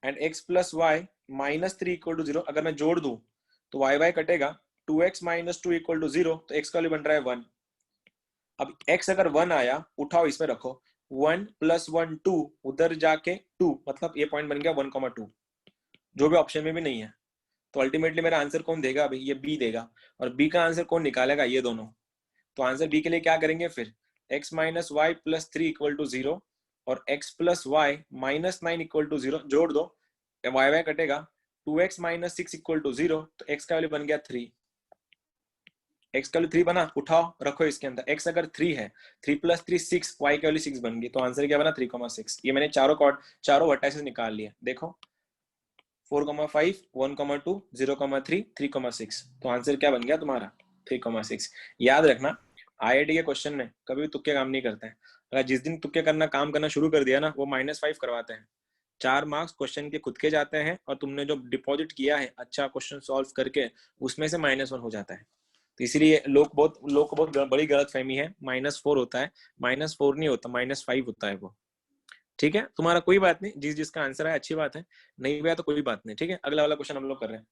and x plus y minus 3 equal to 0। अगर मैं जोड़ दूं तो वाई वाई कटेगा, 2x माइनस 2 इक्वल टू 0, तो x का वैल्यू बन रहा है 1। अब x अगर 1 आया, उठाओ इसमें रखो, 1 + 1 2, उधर जाके 2, मतलब ये पॉइंट बन गया 1,2, जो भी ऑप्शन में भी नहीं है। तो अल्टीमेटली मेरा आंसर कौन देगा अभी, ये बी देगा, और बी का आंसर कौन निकालेगा, ये दोनों। तो आंसर बी के लिए क्या करेंगे फिर, x minus Y plus 3 equal to 0 और x plus y minus 9 equal to 0, जोड़ दो, वाई वाई कटेगा, 2x माइनस 6 इक्वल टू 0, तो x का वैल्यू बन गया 3। x का वैल्यू 3 बना, उठाओ रखो इसके अंदर, x अगर 3 है, 3 + 3 6, y का वैल्यू 6 बन गई, तो आंसर क्या बना 3,6। ये मैंने चारों वर्टाइसेस निकाल लिए, देखो 4,5 1,2 0,3 3,6, तो आंसर क्या बन गया तुम्हारा 3,6। याद रखना, आईआईटी के क्वेश्चन में कभी भी तुक्के काम नहीं करते हैं, अगर जिस दिन तुक्के काम करना शुरू कर दिया ना, वो -5 करवाते हैं। 4 मार्क्स क्वेश्चन के खुद के जाते हैं, और तुमने जो डिपॉजिट किया है अच्छा क्वेश्चन सॉल्व करके, उसमें से -1 हो जाता है। तो इसीलिए लोग को बहुत बड़ी गलतफहमी है, -4 होता है, -4 नहीं होता, -5 होता है वो। ठीक है, तुम्हारा कोई बात नहीं, जिसका आंसर है अच्छी बात है, नहीं भी आया तो कोई बात नहीं। ठीक है, अगला वाला क्वेश्चन हम लोग कर रहे हैं।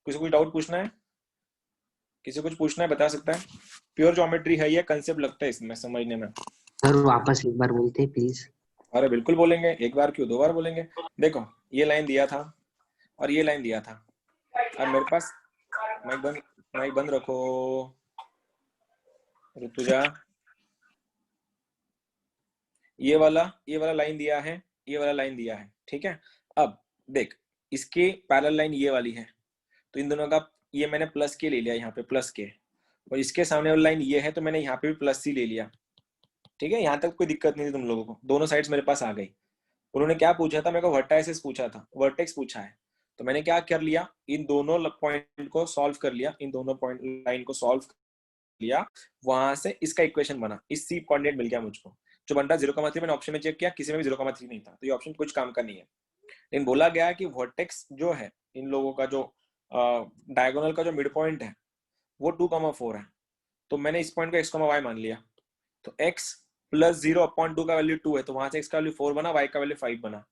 किसी को डाउट पूछना है, किसी को कुछ पूछना है बता सकता है। प्योर ज्योमेट्री है, ये कंसेप्ट लगता है इसमें समझने में। सर वापस एक बार बोलते प्लीज। अरे बिल्कुल बोलेंगे, एक बार क्यों 2 बार बोलेंगे। देखो ये लाइन दिया था और ये लाइन दिया था, अब मेरे पास, माइक बंद रखो ऋतुजा, ये वाला लाइन दिया है, ये वाला लाइन दिया है, ठीक है। अब देख, इसके पैरेलल लाइन ये वाली है, तो इन दोनों का ये मैंने प्लस के ले लिया यहाँ पे, प्लस के, और इसके सामने वाली लाइन ये है, तो मैंने यहाँ पे भी प्लस सी ले लिया। ठीक है, यहाँ तक कोई दिक्कत नहीं थी तुम लोगों को, दोनों साइड्स मेरे पास आ गई। उन्होंने क्या पूछा था, मेरे को वर्टाइसेस पूछा था, वर्टेक्स पूछा है, तो मैंने क्या कर लिया, इन दोनों पॉइंट को सॉल्व कर लिया, इन दोनों पॉइंट लाइन को सॉल्व कर लिया, वहां से इसका इक्वेशन बना, इस सी कोऑर्डिनेट मिल गया मुझको, जो बन रहा 0,3। मैंने ऑप्शन में चेक किया, किसी में भी 0,3 नहीं था, तो ये ऑप्शन कुछ काम का नहीं है। लेकिन बोला गया है कि वर्टेक्स जो है इन लोगों का, जो डायगोनल का जो मिड पॉइंट है वो 2,4 है, तो मैंने इस पॉइंट को x, y मान लिया, तो x + 0/2 का वैल्यू 2 है, तो वहां से x का वैल्यू 4 बना, y का वैल्यू 5 बना,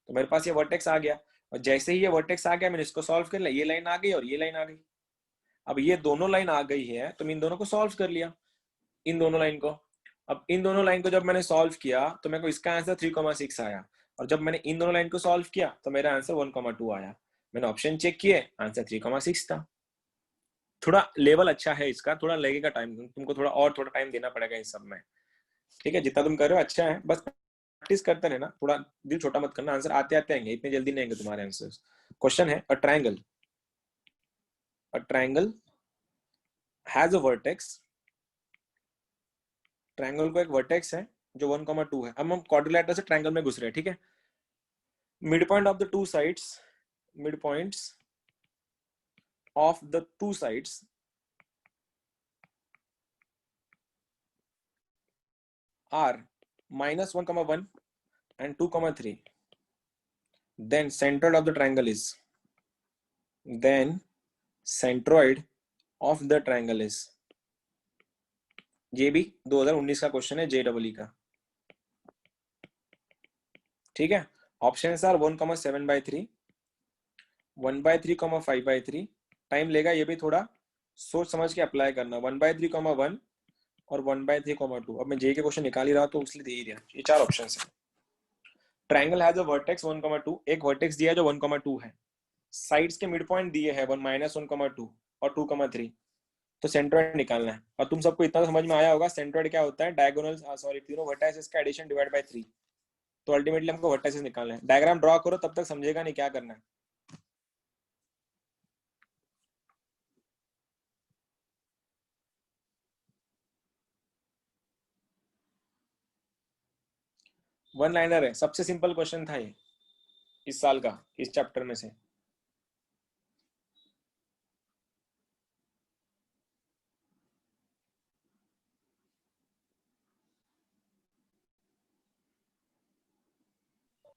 तो मेरे पास ये वर्टेक्स आ गया। और जैसे ही ये वर्टेक्स आ गया, मैंने इसको सॉल्व कर लिया, ये लाइन आ गई और ये लाइन आ गई। अब ये दोनों लाइन आ गई है, तो मैं इन दोनों को सॉल्व कर लिया, इन दोनों लाइन को। अब इन दोनों लाइन को जब मैंने सॉल्व किया, तो मेरे को इसका आंसर 3,6 आया, और जब मैंने इन दोनों लाइन को सॉल्व किया, तो मेरा आंसर 1,2 आया। मैंने ऑप्शन चेक किए, आंसर 3,6 था। थोड़ा लेवल अच्छा है इसका, थोड़ा लगेगा टाइम, तुमको थोड़ा टाइम देना पड़ेगा इस सब में। ठीक है, जितना तुम कर रहे हो अच्छा है, बस प्रैक्टिस करते रहना, थोड़ा दिल छोटा मत करना, आंसर आते आएंगे, इतने जल्दी नहीं आएंगे तुम्हारे आंसर्स। क्वेश्चन है, a triangle has a vertex, triangle को एक वर्टेक्स है जो 1,2 है। अब हम क्वाड्रिलेटरल से ट्रायंगल में घुस रहे हैं, ठीक है। Mid point of the two sides, mid points of the two sides are -1,1 and 2,3. Then centroid of the triangle is, then centroid of the triangle is, ये भी 2019 का क्वेश्चन है, JEE का। ठीक है, ऑप्शन आर 1,7/3, 1/3, 5/3। टाइम लेगा, ये भी थोड़ा सोच समझ के अप्लाई करना, 1/3,1 और 1/3,2। अब मैं जे के क्वेश्चन निकाल ही रहा, तो इसलिए दे ही दिया। ये 4 ऑप्शन है। ट्रायंगल हैज अ वर्टेक्स 1,2, एक वर्टेक्स दिया है जो 1,2 है, साइड्स के मिड पॉइंट दिए हैं -1,2 और 2,3, तो सेंट्रोइड निकालना है। और तुम सबको इतना समझ में आया होगा, सेंट्रोइड क्या होता है, डायगोनल, सॉरी, तीनों वर्टाइसेस का एडिशन डिवाइड बाय 3। तो अल्टीमेटली हमको वर्टाइसेस निकालना है। डायग्राम ड्रॉ करो, तब तक समझेगा नहीं क्या करना है। वन लाइनर है, सबसे सिंपल क्वेश्चन था ये इस साल का, इस चैप्टर में से।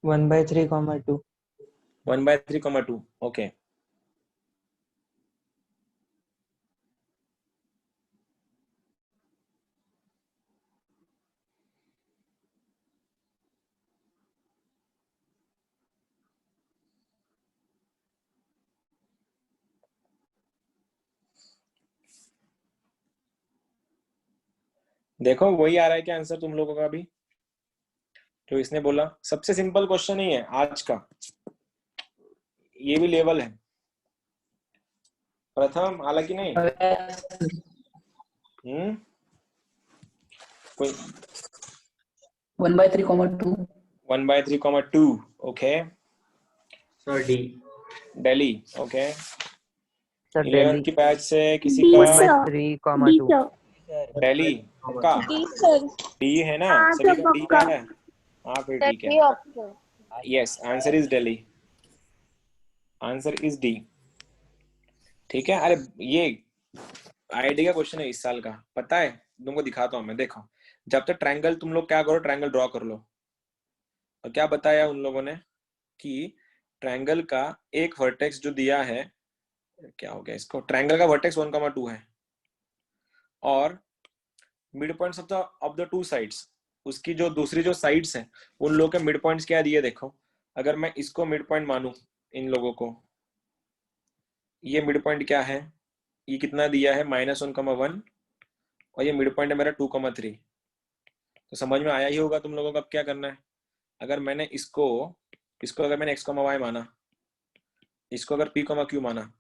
One by 3,2 1/3,2 okay. देखो वही आ रहा है क्या आंसर तुम लोगों का भी, जो इसने बोला? सबसे सिंपल क्वेश्चन ही है आज का, ये भी लेवल है प्रथम, हालांकि नहीं। कोई 1/3,2 1/3,2 okay. Sir D. Delhi okay. Sir 11th Delhi की बैच से किसी डी का 1/3,2 दिल्ली पक्का? डी है ना, हाँ सभी सर का डी पक्का। है। हाँ फिर ठीक है, yes answer is Delhi, answer is D. ठीक है। अरे ये आईडी का क्वेश्चन है इस साल का, पता है तुमको? दिखाता हूँ मैं, देखो। जब तक ट्रायंगल, तुम लोग क्या करो, ट्रायंगल ड्रॉ कर लो। और क्या बताया उन लोगों ने कि ट्रायंगल का एक वर्टेक्स जो दिया है, क्या हो गया इसको, ट्रायंगल का वर्टेक्स 1,2 है और mid points of the two sides, उसकी जो दूसरी जो साइड्स हैं उन लोगों के मिड पॉइंट्स क्या दिए देखो। अगर मैं इसको मिड पॉइंट मानूं, इन लोगों को, ये मिड पॉइंट क्या है, ये कितना दिया है -1,1 और ये मिड पॉइंट है मेरा 2,3। तो समझ में आया ही होगा तुम लोगों को अब क्या करना है। अगर मैंने इसको इसको अगर मैंने x, y माना, इसको अगर p, q माना,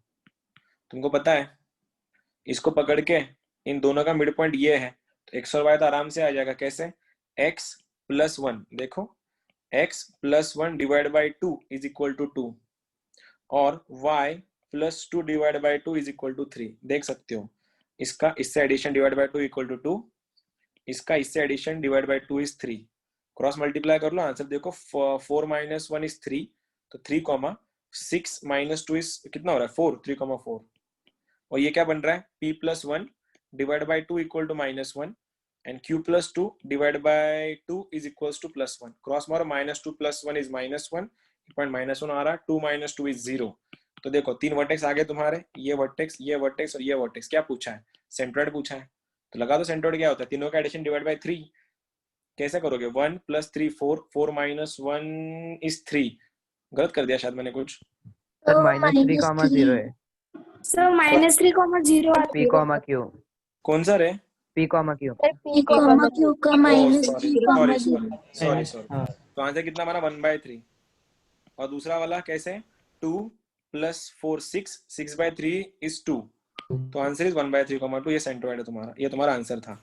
तुमको पता है इसको पकड़ के इन दोनों का मिड पॉइंट ये है, तो x और y तो आराम से आ जाएगा। कैसे? x + 1, देखो x + 1 divide by 2 is equal to 2 और y + 2 divide by 2 is equal to 3। देख सकते हो, इसका इससे addition divide by 2 equal to 2, इसका इससे addition divide by 2 is 3। Cross multiply कर लो, आंसर देखो 4 - 1 इज 3, तो 3, 6 - 2 इज कितना हो रहा है 4, 3,4। और ये क्या बन रहा है, p + 1 divide by 2 equal to -1 and q + 2 divide by 2 is equals to +1। Cross मारो, -2 + 1 इज -1, पॉइंट -1 आ रहा है, 2 - 2 इज 0। तो देखो 3 वर्टेक्स आगे तुम्हारे, ये वर्टेक्स, ये वर्टेक्स और ये वर्टेक्स। क्या पूछा है? सेंट्रोइड पूछा है। तो लगा दो सेंट्रोइड क्या होता है, तीनों का एडिशन डिवाइड बाई 3। कैसे करोगे? 1 + 3 4, 4 - 1 इज 3। गलत कर दिया शायद मैंने कुछ। सर -3,0 है। सर -3,0 p, q कौन सा रे? p, q p, q का सॉरी सॉरी -3,0 सॉरी सॉरी। तो आंसर कितना बना? 1/3। और दूसरा वाला कैसे? 2 + 4 6, 6/3 इज 2। तो आंसर इज 1/3,2। ये सेंट्रोइड है तुम्हारा, ये तुम्हारा आंसर था।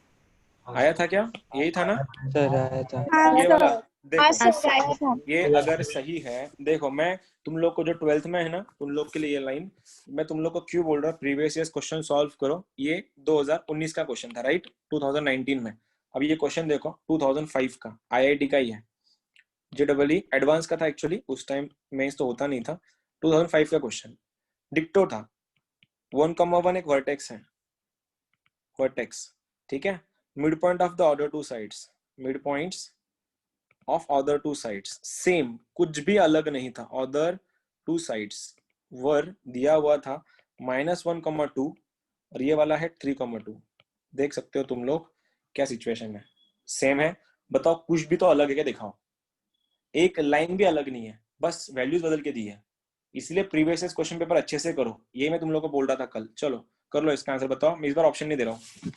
आया था क्या? यही था ना? सर आया था। ये वाला देखो, था। ये अगर सही है, देखो मैं तुम लोग को जो 12th में है ना, उन लोग के लिए ये लाइन मैं तुम लोग को क्यों बोल रहा हूँ, प्रीवियस ईयर क्वेश्चन सॉल्व करो। ये 2019 का क्वेश्चन था, राइट? 2019 में। अब ये क्वेश्चन देखो 2005 का, आईआईटी का ही है, जेडब्ल्यू एडवांस का था एक्चुअली, उस टाइम मेंस तो होता नहीं था। 2005 का क्वेश्चन डिक्टो था। 1,1 एक वर्टेक्स है, वर्टेक्स, ठीक है। Mid point of the other two sides, mid points of other two sides same, कुछ भी अलग नहीं था। अदर टू साइड्स वर दिया हुआ था -1,2 और ये वाला है 3,2। देख सकते हो तुम लोग क्या सिचुएशन है, सेम है। बताओ कुछ भी तो अलग है क्या? दिखाओ, एक लाइन भी अलग नहीं है, बस वैल्यूज बदल के दी है। इसलिए प्रीवियस क्वेश्चन पेपर अच्छे से करो, ये मैं तुम लोग को बोल रहा था कल। चलो कर लो इसका आंसर, बताओ। मैं इस बार ऑप्शन नहीं दे रहा हूँ।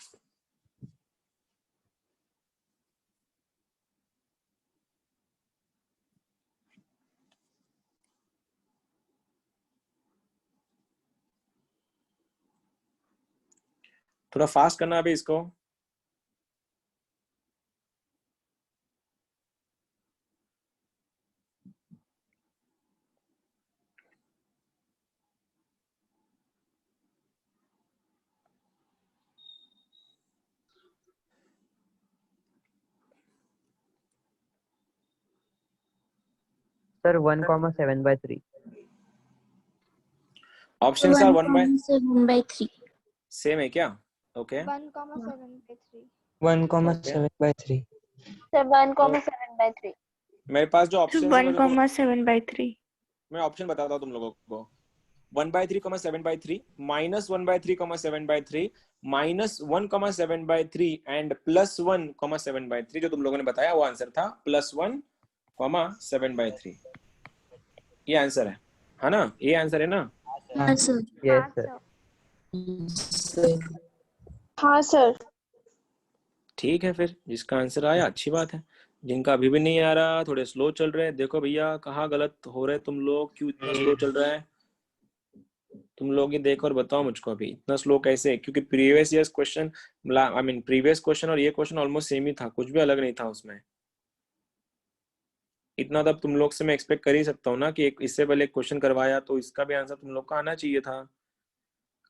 थोड़ा फास्ट करना अभी इसको। सर 1,7/3. Option are 1,7/3. सेम है क्या? ओके 1,7/3. 1,7/3. Sir, 1,7/3. मेरे पास जो ऑप्शन है 1,7/3. मैं ऑप्शन बताता हूँ तुम लोगों को। 1/3, 7/3, -1/3, 7/3, -1,7/3 एंड +1,7/3 जो तुम लोगों ने बताया वो आंसर था +1,7/3। ये आंसर है ना? ये आंसर है ना? हाँ सर. Yes sir. हाँ सर. ठीक है, फिर जिसका आंसर आया अच्छी बात है, जिनका अभी भी नहीं आ रहा थोड़े स्लो चल रहे हैं। देखो भैया कहाँ गलत हो रहे तुम लोग, क्यों इतना स्लो चल रहा है तुम लोग, ये देखो और बताओ मुझको अभी इतना स्लो कैसे? क्योंकि previous years question, I mean previous question और ये क्वेश्चन ऑलमोस्ट सेम ही था, कुछ भी अलग नहीं था उसमें। इतना तब तुम लोग से मैं एक्सपेक्ट कर ही सकता हूँ ना कि एक इससे पहले क्वेश्चन करवाया तो इसका भी आंसर तुम लोग का आना चाहिए था।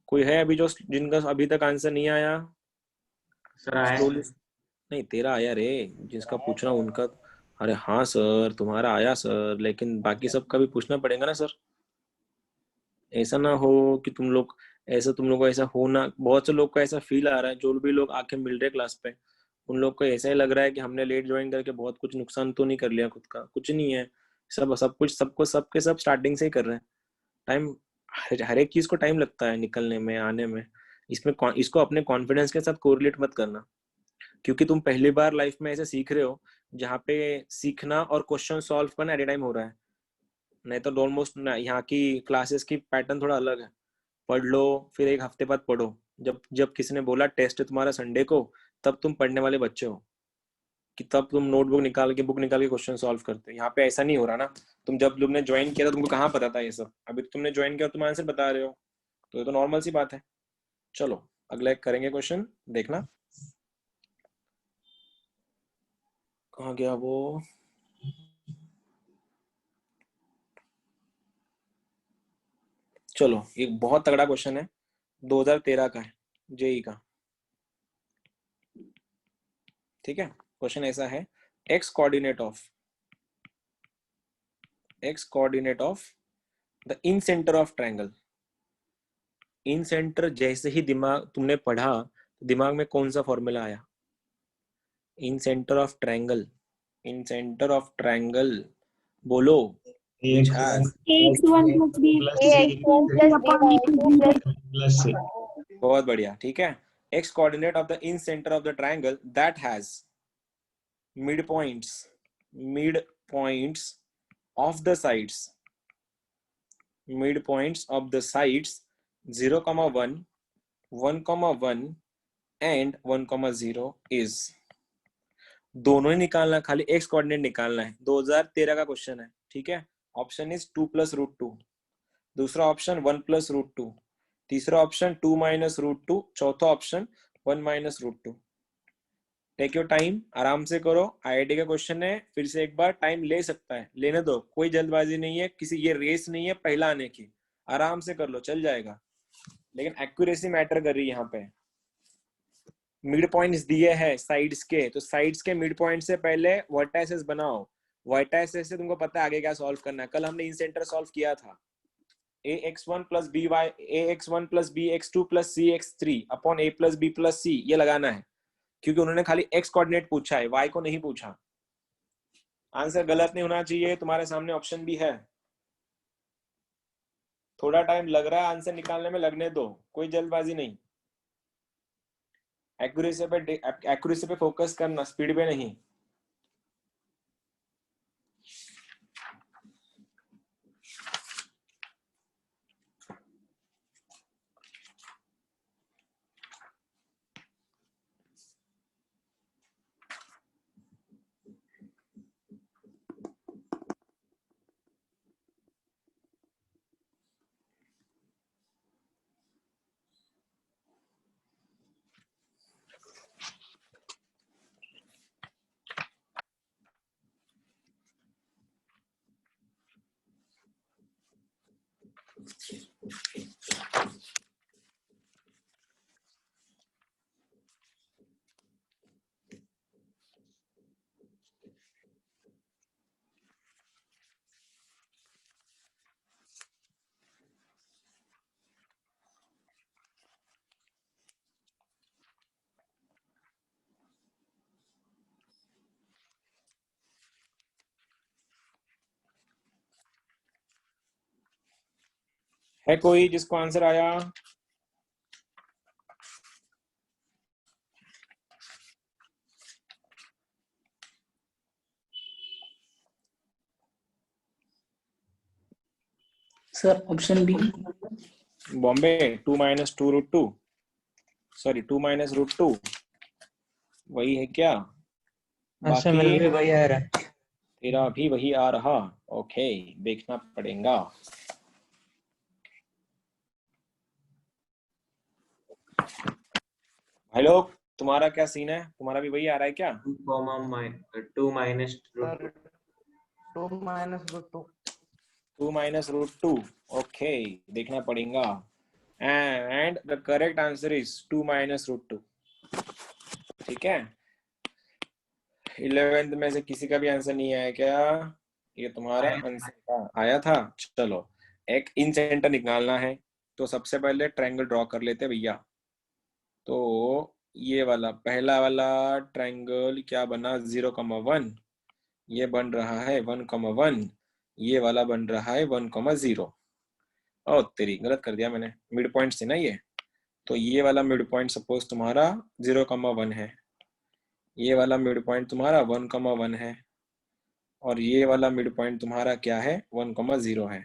कोई है अभी जो जिनका अभी तक आंसर नहीं आया? स्लोली नहीं, तेरा आया रे, जिसका पूछ रहा हूँ उनका। अरे हाँ सर तुम्हारा आया सर, लेकिन बाकी सबका भी पूछना पड़ेगा ना सर। ऐसा ना हो कि तुम लोग को ऐसा हो ना, बहुत से लोग को ऐसा फील आ रहा है, जो भी लोग आके मिल रहे क्लास पे उन लोग को ऐसा ही लग रहा है कि हमने लेट ज्वाइन करके बहुत कुछ नुकसान तो नहीं कर लिया खुद का। कुछ नहीं है, सब कुछ सबके सब स्टार्टिंग से ही कर रहे हैं। टाइम, हर एक चीज को टाइम लगता है निकलने में, आने में। इसको अपने कॉन्फिडेंस के साथ कोरिलेट मत करना, क्योंकि तुम पहली बार लाइफ में ऐसे सीख रहे हो जहाँ पे सीखना और क्वेश्चन सॉल्व करना एट ए टाइम हो रहा है। नहीं तो ऑलमोस्ट यहाँ की क्लासेस की पैटर्न थोड़ा अलग है। पढ़ लो, फिर एक हफ्ते बाद पढ़ो। जब जब किसी ने बोला टेस्ट है तुम्हारा संडे को, तब तुम पढ़ने वाले बच्चे हो कि तब तुम नोटबुक निकाल के, बुक निकाल के क्वेश्चन सॉल्व करते हो। यहाँ पे ऐसा नहीं हो रहा ना। तुम जब तुमने ज्वाइन किया था तुमको कहाँ पता था ये सब? अभी तो तुमने ज्वाइन किया और तुम आंसर बता रहे हो, तो ये तो नॉर्मल सी बात है। चलो अगला एक करेंगे क्वेश्चन, देखना कहाँ गया वो। चलो एक बहुत तगड़ा क्वेश्चन है, 2013 का है, जेई का। ठीक है, क्वेश्चन ऐसा है, x coordinate of the in centre of triangle. In centre जैसे ही दिमाग तुमने पढ़ा, दिमाग में कौन सा फॉर्मूला आया? Incentre of triangle, incentre of triangle, बोलो। AX1 plus B AX1 plus B upon minus 2 plus plus C. बहुत बढ़िया, ठीक है। X coordinate of the in centre of the triangle that has midpoints of the sides, midpoints of the sides 0,1, 1,1 and 1,0 is। दोनों ही निकालना, खाली x coordinate निकालना है। 2013 का क्वेश्चन है, ठीक है। ऑप्शन इज 2 + √2, दूसरा ऑप्शन 1 + √2, तीसरा ऑप्शन 2 - √2, चौथा ऑप्शन 1 - √2। टेक योर टाइम, आराम से करो। आईआईटी का क्वेश्चन है, फिर से एक बार टाइम ले सकता है, लेने दो, कोई जल्दबाजी नहीं है, किसी ये रेस नहीं है पहला आने की। आराम से कर लो, चल जाएगा, लेकिन एक्यूरेसी मैटर कर रही है यहाँ पे। मिड पॉइंट्स दिए हैं साइड्स के, तो साइड्स के मिड पॉइंट से पहले वर्टाइसेस बनाओ। वर्टाइसेस से तुमको पता है आगे क्या सॉल्व करना है। कल हमने इन सेंटर सॉल्व किया था। ax1 + by ax1 + bx2 + cx3 upon a + b + c ये लगाना है, क्योंकि उन्होंने खाली x कोऑर्डिनेट पूछा है, y को नहीं पूछा। आंसर गलत नहीं होना चाहिए, तुम्हारे सामने ऑप्शन भी है। थोड़ा टाइम लग रहा है आंसर निकालने में, लगने दो, कोई जल्दबाजी नहीं। एक्यूरेसी पे फोकस करना, स्पीड पे नहीं। है कोई जिसको आंसर आया? Sir option B. बॉम्बे 2 - 2 √2, सॉरी 2 - √2 वही है क्या? ऐसे मेरे भी वही आ रहा है। तेरा भी वही आ रहा? ओके, देखना पड़ेगा। भाई लोग, तुम्हारा क्या सीन है? तुम्हारा भी वही आ रहा है क्या? 2 minus root 2. 2 minus root 2. 2 - √2, okay, देखना पड़ेगा। And the correct answer is 2 - √2। ठीक है, 11th में से किसी का भी आंसर नहीं आया क्या? ये तुम्हारा आंसर था, आया था। चलो, एक इन सेंटर निकालना है, तो सबसे पहले ट्रायंगल ड्रॉ कर लेते भैया। तो ये वाला पहला वाला ट्रायंगल क्या बना? 0,1, ये बन रहा है 1,1, ये वाला बन रहा है 1,0। ओ तेरी, गलत कर दिया मैंने, मिड पॉइंट से ना ये। तो ये वाला मिड पॉइंट सपोज तुम्हारा 0,1 है, ये वाला मिड पॉइंट तुम्हारा 1,1 है, और ये वाला मिड पॉइंट तुम्हारा क्या है? 1,0 है।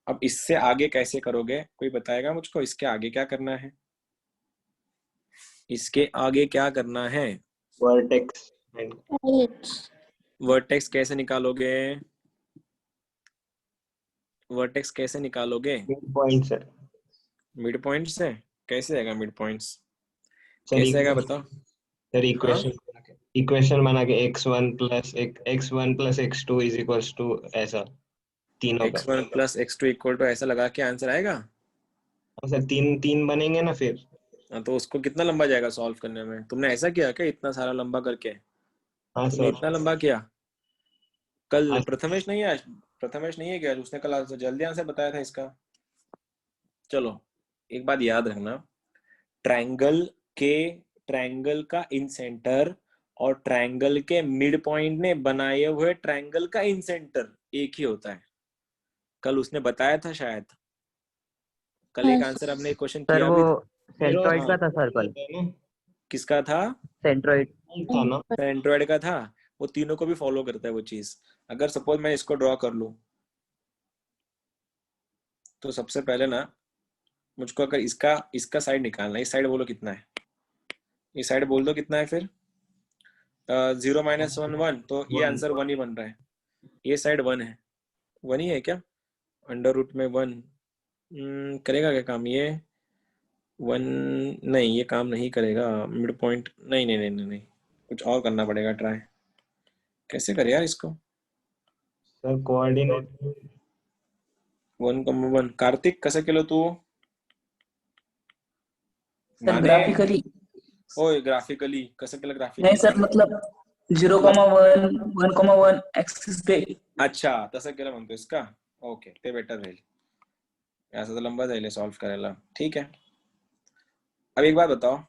अब इससे आगे कैसे करोगे? कोई बताएगा मुझको, इसके आगे क्या करना है? इसके आगे क्या करना है? vertex. वर्टेक्स कैसे निकालोगे? वर्टेक्स कैसे निकालोगे? Midpoint sir. मिड पॉइंट से? कैसे आएगा मिड पॉइंट्स? Sir, कैसे आएगा बताओ? sir, equation बना के x1 plus x2 is equals to ऐसा तीनों का। x1 + x2 इक्वल टू ऐसा लगा के आंसर आएगा? सर तीन बनेंगे ना फिर। हाँ, तो उसको कितना लंबा जाएगा सॉल्व करने में? तुमने ऐसा किया क्या इतना सारा लंबा करके? हाँ तुमने सर। इतना लंबा किया? कल आज प्रथमेश नहीं है? प्रथमेश नहीं है क्या? उसने कल आंसर जल्दी आंसर बताया था इसका। चलो, एक बात याद रखना, ट्रायंगल का इन सेंटर और ट्रायंगल के मिड पॉइंट ने बनाए हुए ट्रायंगल का इन सेंटर एक ही होता है। कल उसने बताया था शायद, कल एक आंसर हमने क्वेश्चन सर किया वो भी था। सेंट्रोइड का था सर्कल। किसका था? सेंट्रोइड था ना। एंड्रॉइड का था। वो तीनों को भी फॉलो करता है वो चीज। अगर सपोज मैं इसको ड्रॉ कर लूं, तो सबसे पहले ना मुझको अगर इसका साइड निकालना है, इस साइड बोलो कितना है? इस साइड बोल दो कितना है फिर? 0 - 1 1, तो ये आंसर 1 ही बन रहा है। ये साइड 1 है, 1 ही है क्या? √, में 1 करेगा क्या काम ये? 1 नहीं, ये काम नहीं करेगा। मिड पॉइंट नहीं नहीं नहीं नहीं नहीं, कुछ और करना पड़ेगा ट्राई। कैसे करे यार इसको? सर कोऑर्डिनेट 1,1 कार्तिक कसं केलं तू? Sir graphically. ओय ग्राफिकली कसं केलं? ग्राफिकली नहीं सर, मतलब 0,1 1,1 एक्सिस पे। अच्छा, तसं केलं म्हणतोयस का? ओके, ते बेटर राहील, असं तर लंबा जाईल सॉल्व करायला। ठीक है, अब एक बात बताओ,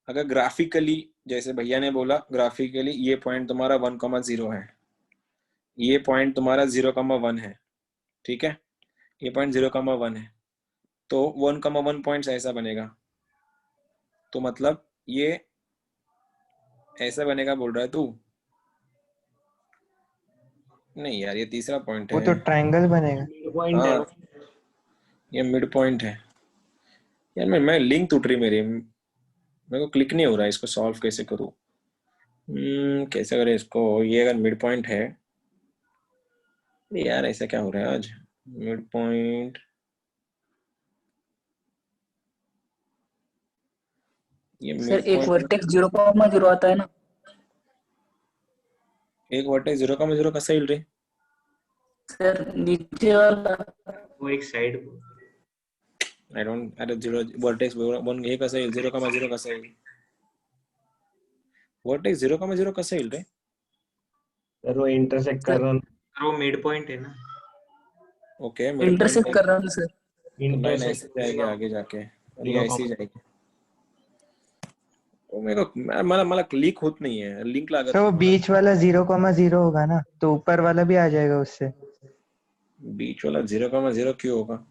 अगर ग्राफिकली जैसे भैया ने बोला, ग्राफिकली ये पॉइंट तुम्हारा 1,0 है, ये पॉइंट तुम्हारा 0,1 है, ठीक है, ये पॉइंट 0,1 है, तो 1,1 पॉइंट ऐसा बनेगा। तो मतलब ये ऐसा बनेगा बोल रहा है तू? नहीं यार, ये तीसरा पॉइंट वो है। तो ट्रायंगल बनेगा। पॉइंट है। हाँ, ये मिड पॉइंट है यार। मैं लिंक टूट रही मेरी, मेरे को क्लिक नहीं हो रहा है, इसको सॉल्व कैसे करूँ? कैसे करें इसको? ये अगर मिड पॉइंट है यार, ऐसा क्या हो रहा है आज? मिड पॉइंट, ये सर मिड एक पॉइंट, वर्टेक्स 0,0 आता है ना। एक वर्टेक्स 0,0 कसा येईल रे? सर नीचे वाला। वो एक साइड आई डोंट, अरे 0 वर्टेक्स 1 हे कसं येईल? 0,0 कसं येईल? वर्टेक्स 0,0 कसं येईल रे? सर वो इंटरसेक्ट कर रहा है, वो मिड पॉइंट है ना। ओके, मिड पॉइंट इंटरसेक्ट कर रहा हूँ सर। तो लाइन ऐसे जाएगी आगे जाके, और ये ऐसे ही जाएगी। तो मेरे को मला क्लिक होत नहीं है, लिंक लागत। सर वो बीच वाला 0,0 होगा ना, तो ऊपर वाला भी आ जाएगा उससे। बीच वाला 0,0 क्यों होगा?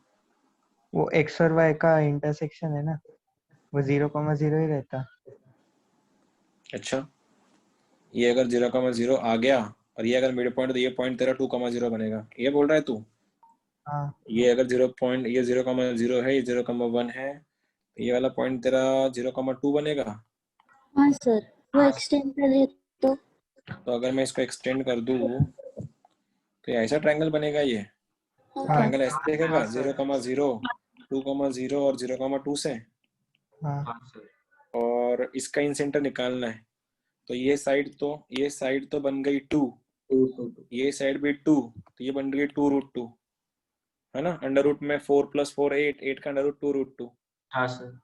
वो x और y का इंटरसेक्शन है ना, वो 0,0 ही रहता। अच्छा, ये अगर 0,0 आ गया और ये अगर मिड पॉइंट, तो ये पॉइंट तेरा 2,0 बनेगा, ये बोल रहा है तू? हाँ ये अगर 0 ये 0,0 है, ये 0,1 है, तो ये वाला पॉइंट तेरा 0,2 बनेगा। हाँ सर, वो एक्सटेंड कर दे तो। तो अगर मैं इसको एक्सटेंड कर दूं तो ये ऐसा ट्रायंगल बनेगा। ये हाँ ट्रायंगल ऐसे देखेगा, 0,0, 2,0 और 0,2 से, हाँ और इसका इंसेंटर निकालना है। तो ये साइड तो बन गई 2, ये साइड भी 2, तो ये बन गई 2√2, है ना। अंडर रूट में 4 + 4 8, 8 का अंडर रूट 2√2। हाँ सर।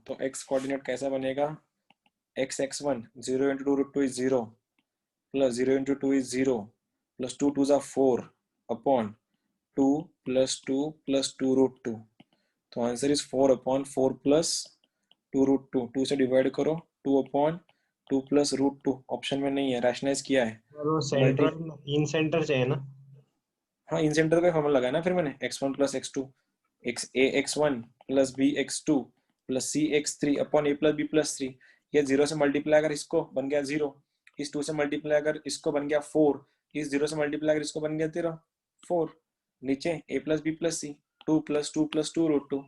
तो x कोऑर्डिनेट कैसा बनेगा? x(x1) 0 × 2√2 is 0, plus 0 × 2 is 0, plus 2 2s are 4 upon 2 plus 2 plus 2√2। तो आंसर इज 4/4 plus 2√2। 2 से डिवाइड करो, 2/2 plus √2 ऑप्शन में नहीं है, रैशनलाइज किया है। वो सेंट्रल इन सेंटर से है ना? हाँ, इन सेंटर का फॉर्मूला लगाया ना फिर मैंने, x1 plus x2, x1 plus b x2 plus c x3 upon a plus b plus 3। ये 0 से मल्टीप्लाई अगर इसको बन गया 0, इस 2 से मल्टीप्लाई अगर इसको बन गया 4, इस 0 से मल्टीप्लाई अगर इसको बन गया तेरा 4, नीचे a plus b plus c, 2 plus 2 plus 2√2।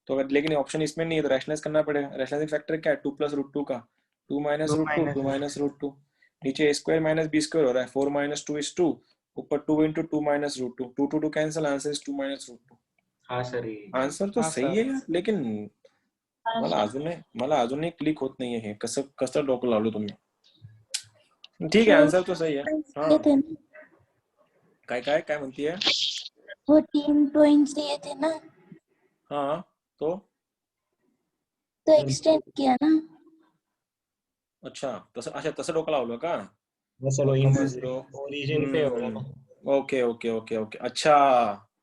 तो अगर, लेकिन ऑप्शन इसमें नहीं है तो रैशनलाइज करना पड़ेगा। रैशनलाइजिंग फैक्टर क्या है? 2 plus √2 का 2 minus √2, 2 minus √2, नीचे a² - b² हो रहा है, 4 - 2 is 2, ऊपर 2 × 2 minus √2, 2 2 2 cancel, answer is 2 minus √2। हाँ सर, आंसर तो सही है यार, लेकिन मला अजूनही क्लिक होत नाहीये हे, कसं डोकं लावलं तुम्ही? ठीक आहे, आंसर तो सही है। हाँ, काय म्हणतीये? वो 3 पॉइंट्स दिए थे ना, हाँ, तो एक्सटेंड किया ना। अच्छा तसं डोकं लावलं का? सर वो 1,0 ओरिजिन पे होगा ना। ओके। अच्छा,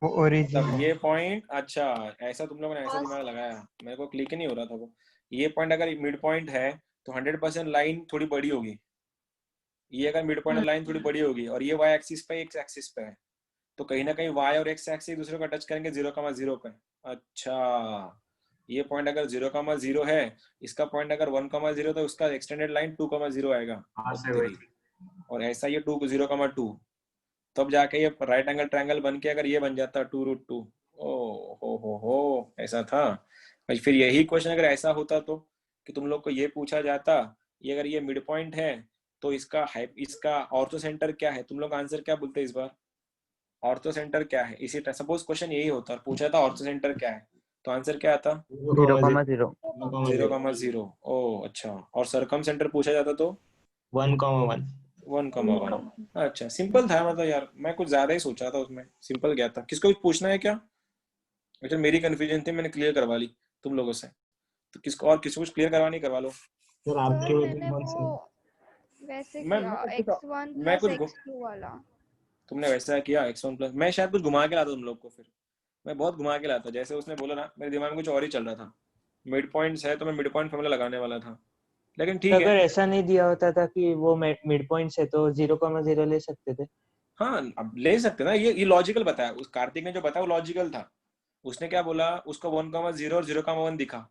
वो ओरिजिन मतलब ये पॉइंट, अच्छा ऐसा तुम लोगों ने ऐसा दिमाग लगाया, मेरे को क्लिक ही नहीं हो रहा था वो। ये पॉइंट अगर मिड पॉइंट है तो 100% लाइन थोड़ी बड़ी होगी। ये अगर मिड पॉइंट लाइन थोड़ी बड़ी होगी और ये y एक्सिस पे, x एक्सिस पे है, तो कहीं ना कहीं y और x एक्सिस दूसरे को टच करेंगे 0,0 पे। अच्छा, ये पॉइंट अगर 0,0 है, इसका पॉइंट अगर 1,0, तो उसका एक्सटेंडेड लाइन 2,0 आएगा। और ऐसा ये 0,2, तब जाके ये राइट एंगल ट्रायंगल बन के अगर ये बन जाता 2√2। ओ हो, ऐसा था। फिर यही क्वेश्चन अगर ऐसा होता तो, कि तुम लोग को ये पूछा जाता, ये अगर ये मिड पॉइंट है तो इसका ऑर्थो सेंटर क्या है, तुम लोग आंसर क्या बोलते इस बार? ऑर्थो सेंटर क्या है? इसी सपोज क्वेश्चन यही होता और पूछा था ऑर्थो सेंटर क्या है, तो आंसर क्या आता? 0,0। 0,0। ओ अच्छा, और सरकम सेंटर पूछा जाता तो 1,1। 1,1। अच्छा, सिंपल था, मतलब यार मैं कुछ ज्यादा ही सोचा था उसमें, सिंपल गया था। किसको कुछ पूछना है क्या? अच्छा, मेरी कंफ्यूजन थी, मैंने क्लियर करवा ली तुम लोगों से, तो किसको कुछ क्लियर करवानी करवा लो। सर आपके में कौन सा? वैसे मैं किया x1 मैं plus कुछ x2 वाला। तुमने वैसा किया x1 प्लस, मैं शायद कुछ घुमा के लाता तुम लोग को, फिर मैं बहुत घुमा के लाता, जैसे उसने बोला ना, मेरे दिमाग में कुछ और ही चल रहा था। मिड पॉइंट्स है तो मैं मिड पॉइंट फॉर्मूला लगाने वाला था, लेकिन ठीक अगर है। ऐसा नहीं दिया होता था कि वो मिड पॉइंट है तो 0,0 ले सकते थे। हाँ, अब ले सकते ना, ये लॉजिकल बताया उस कार्तिक ने, जो बताया वो लॉजिकल था। उसने क्या बोला, उसको 1,0 और 0,1 दिखा,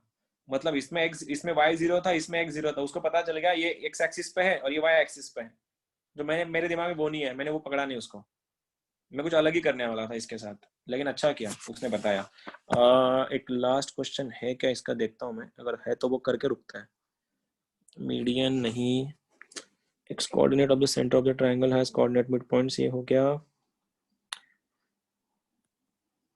मतलब इसमें इसमें y0 था, इसमें x0 था, उसको पता चल गया ये x एक्सिस पे है और ये y एक्सिस पे है। जो मेरे दिमाग में वो नहीं है, मैंने वो पकड़ा नहीं उसको, मैं कुछ अलग ही करने वाला था इसके साथ, लेकिन अच्छा किया उसने बताया। एक लास्ट क्वेश्चन है क्या इसका, देखता हूँ मैं, अगर है तो वो करके रुकता है। मीडियन नहीं, x coordinate of the centre of the triangle has coordinate mid points, ये हो गया।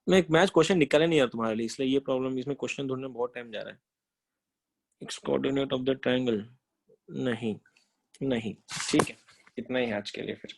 मैं एक मैच क्वेश्चन निकाले नहीं यार तुम्हारे लिए, इसलिए ये प्रॉब्लम, इसमें क्वेश्चन ढूंढने में बहुत टाइम जा रहा है। x coordinate of the triangle नहीं, ठीक है, इतना ही आज के लिए फिर।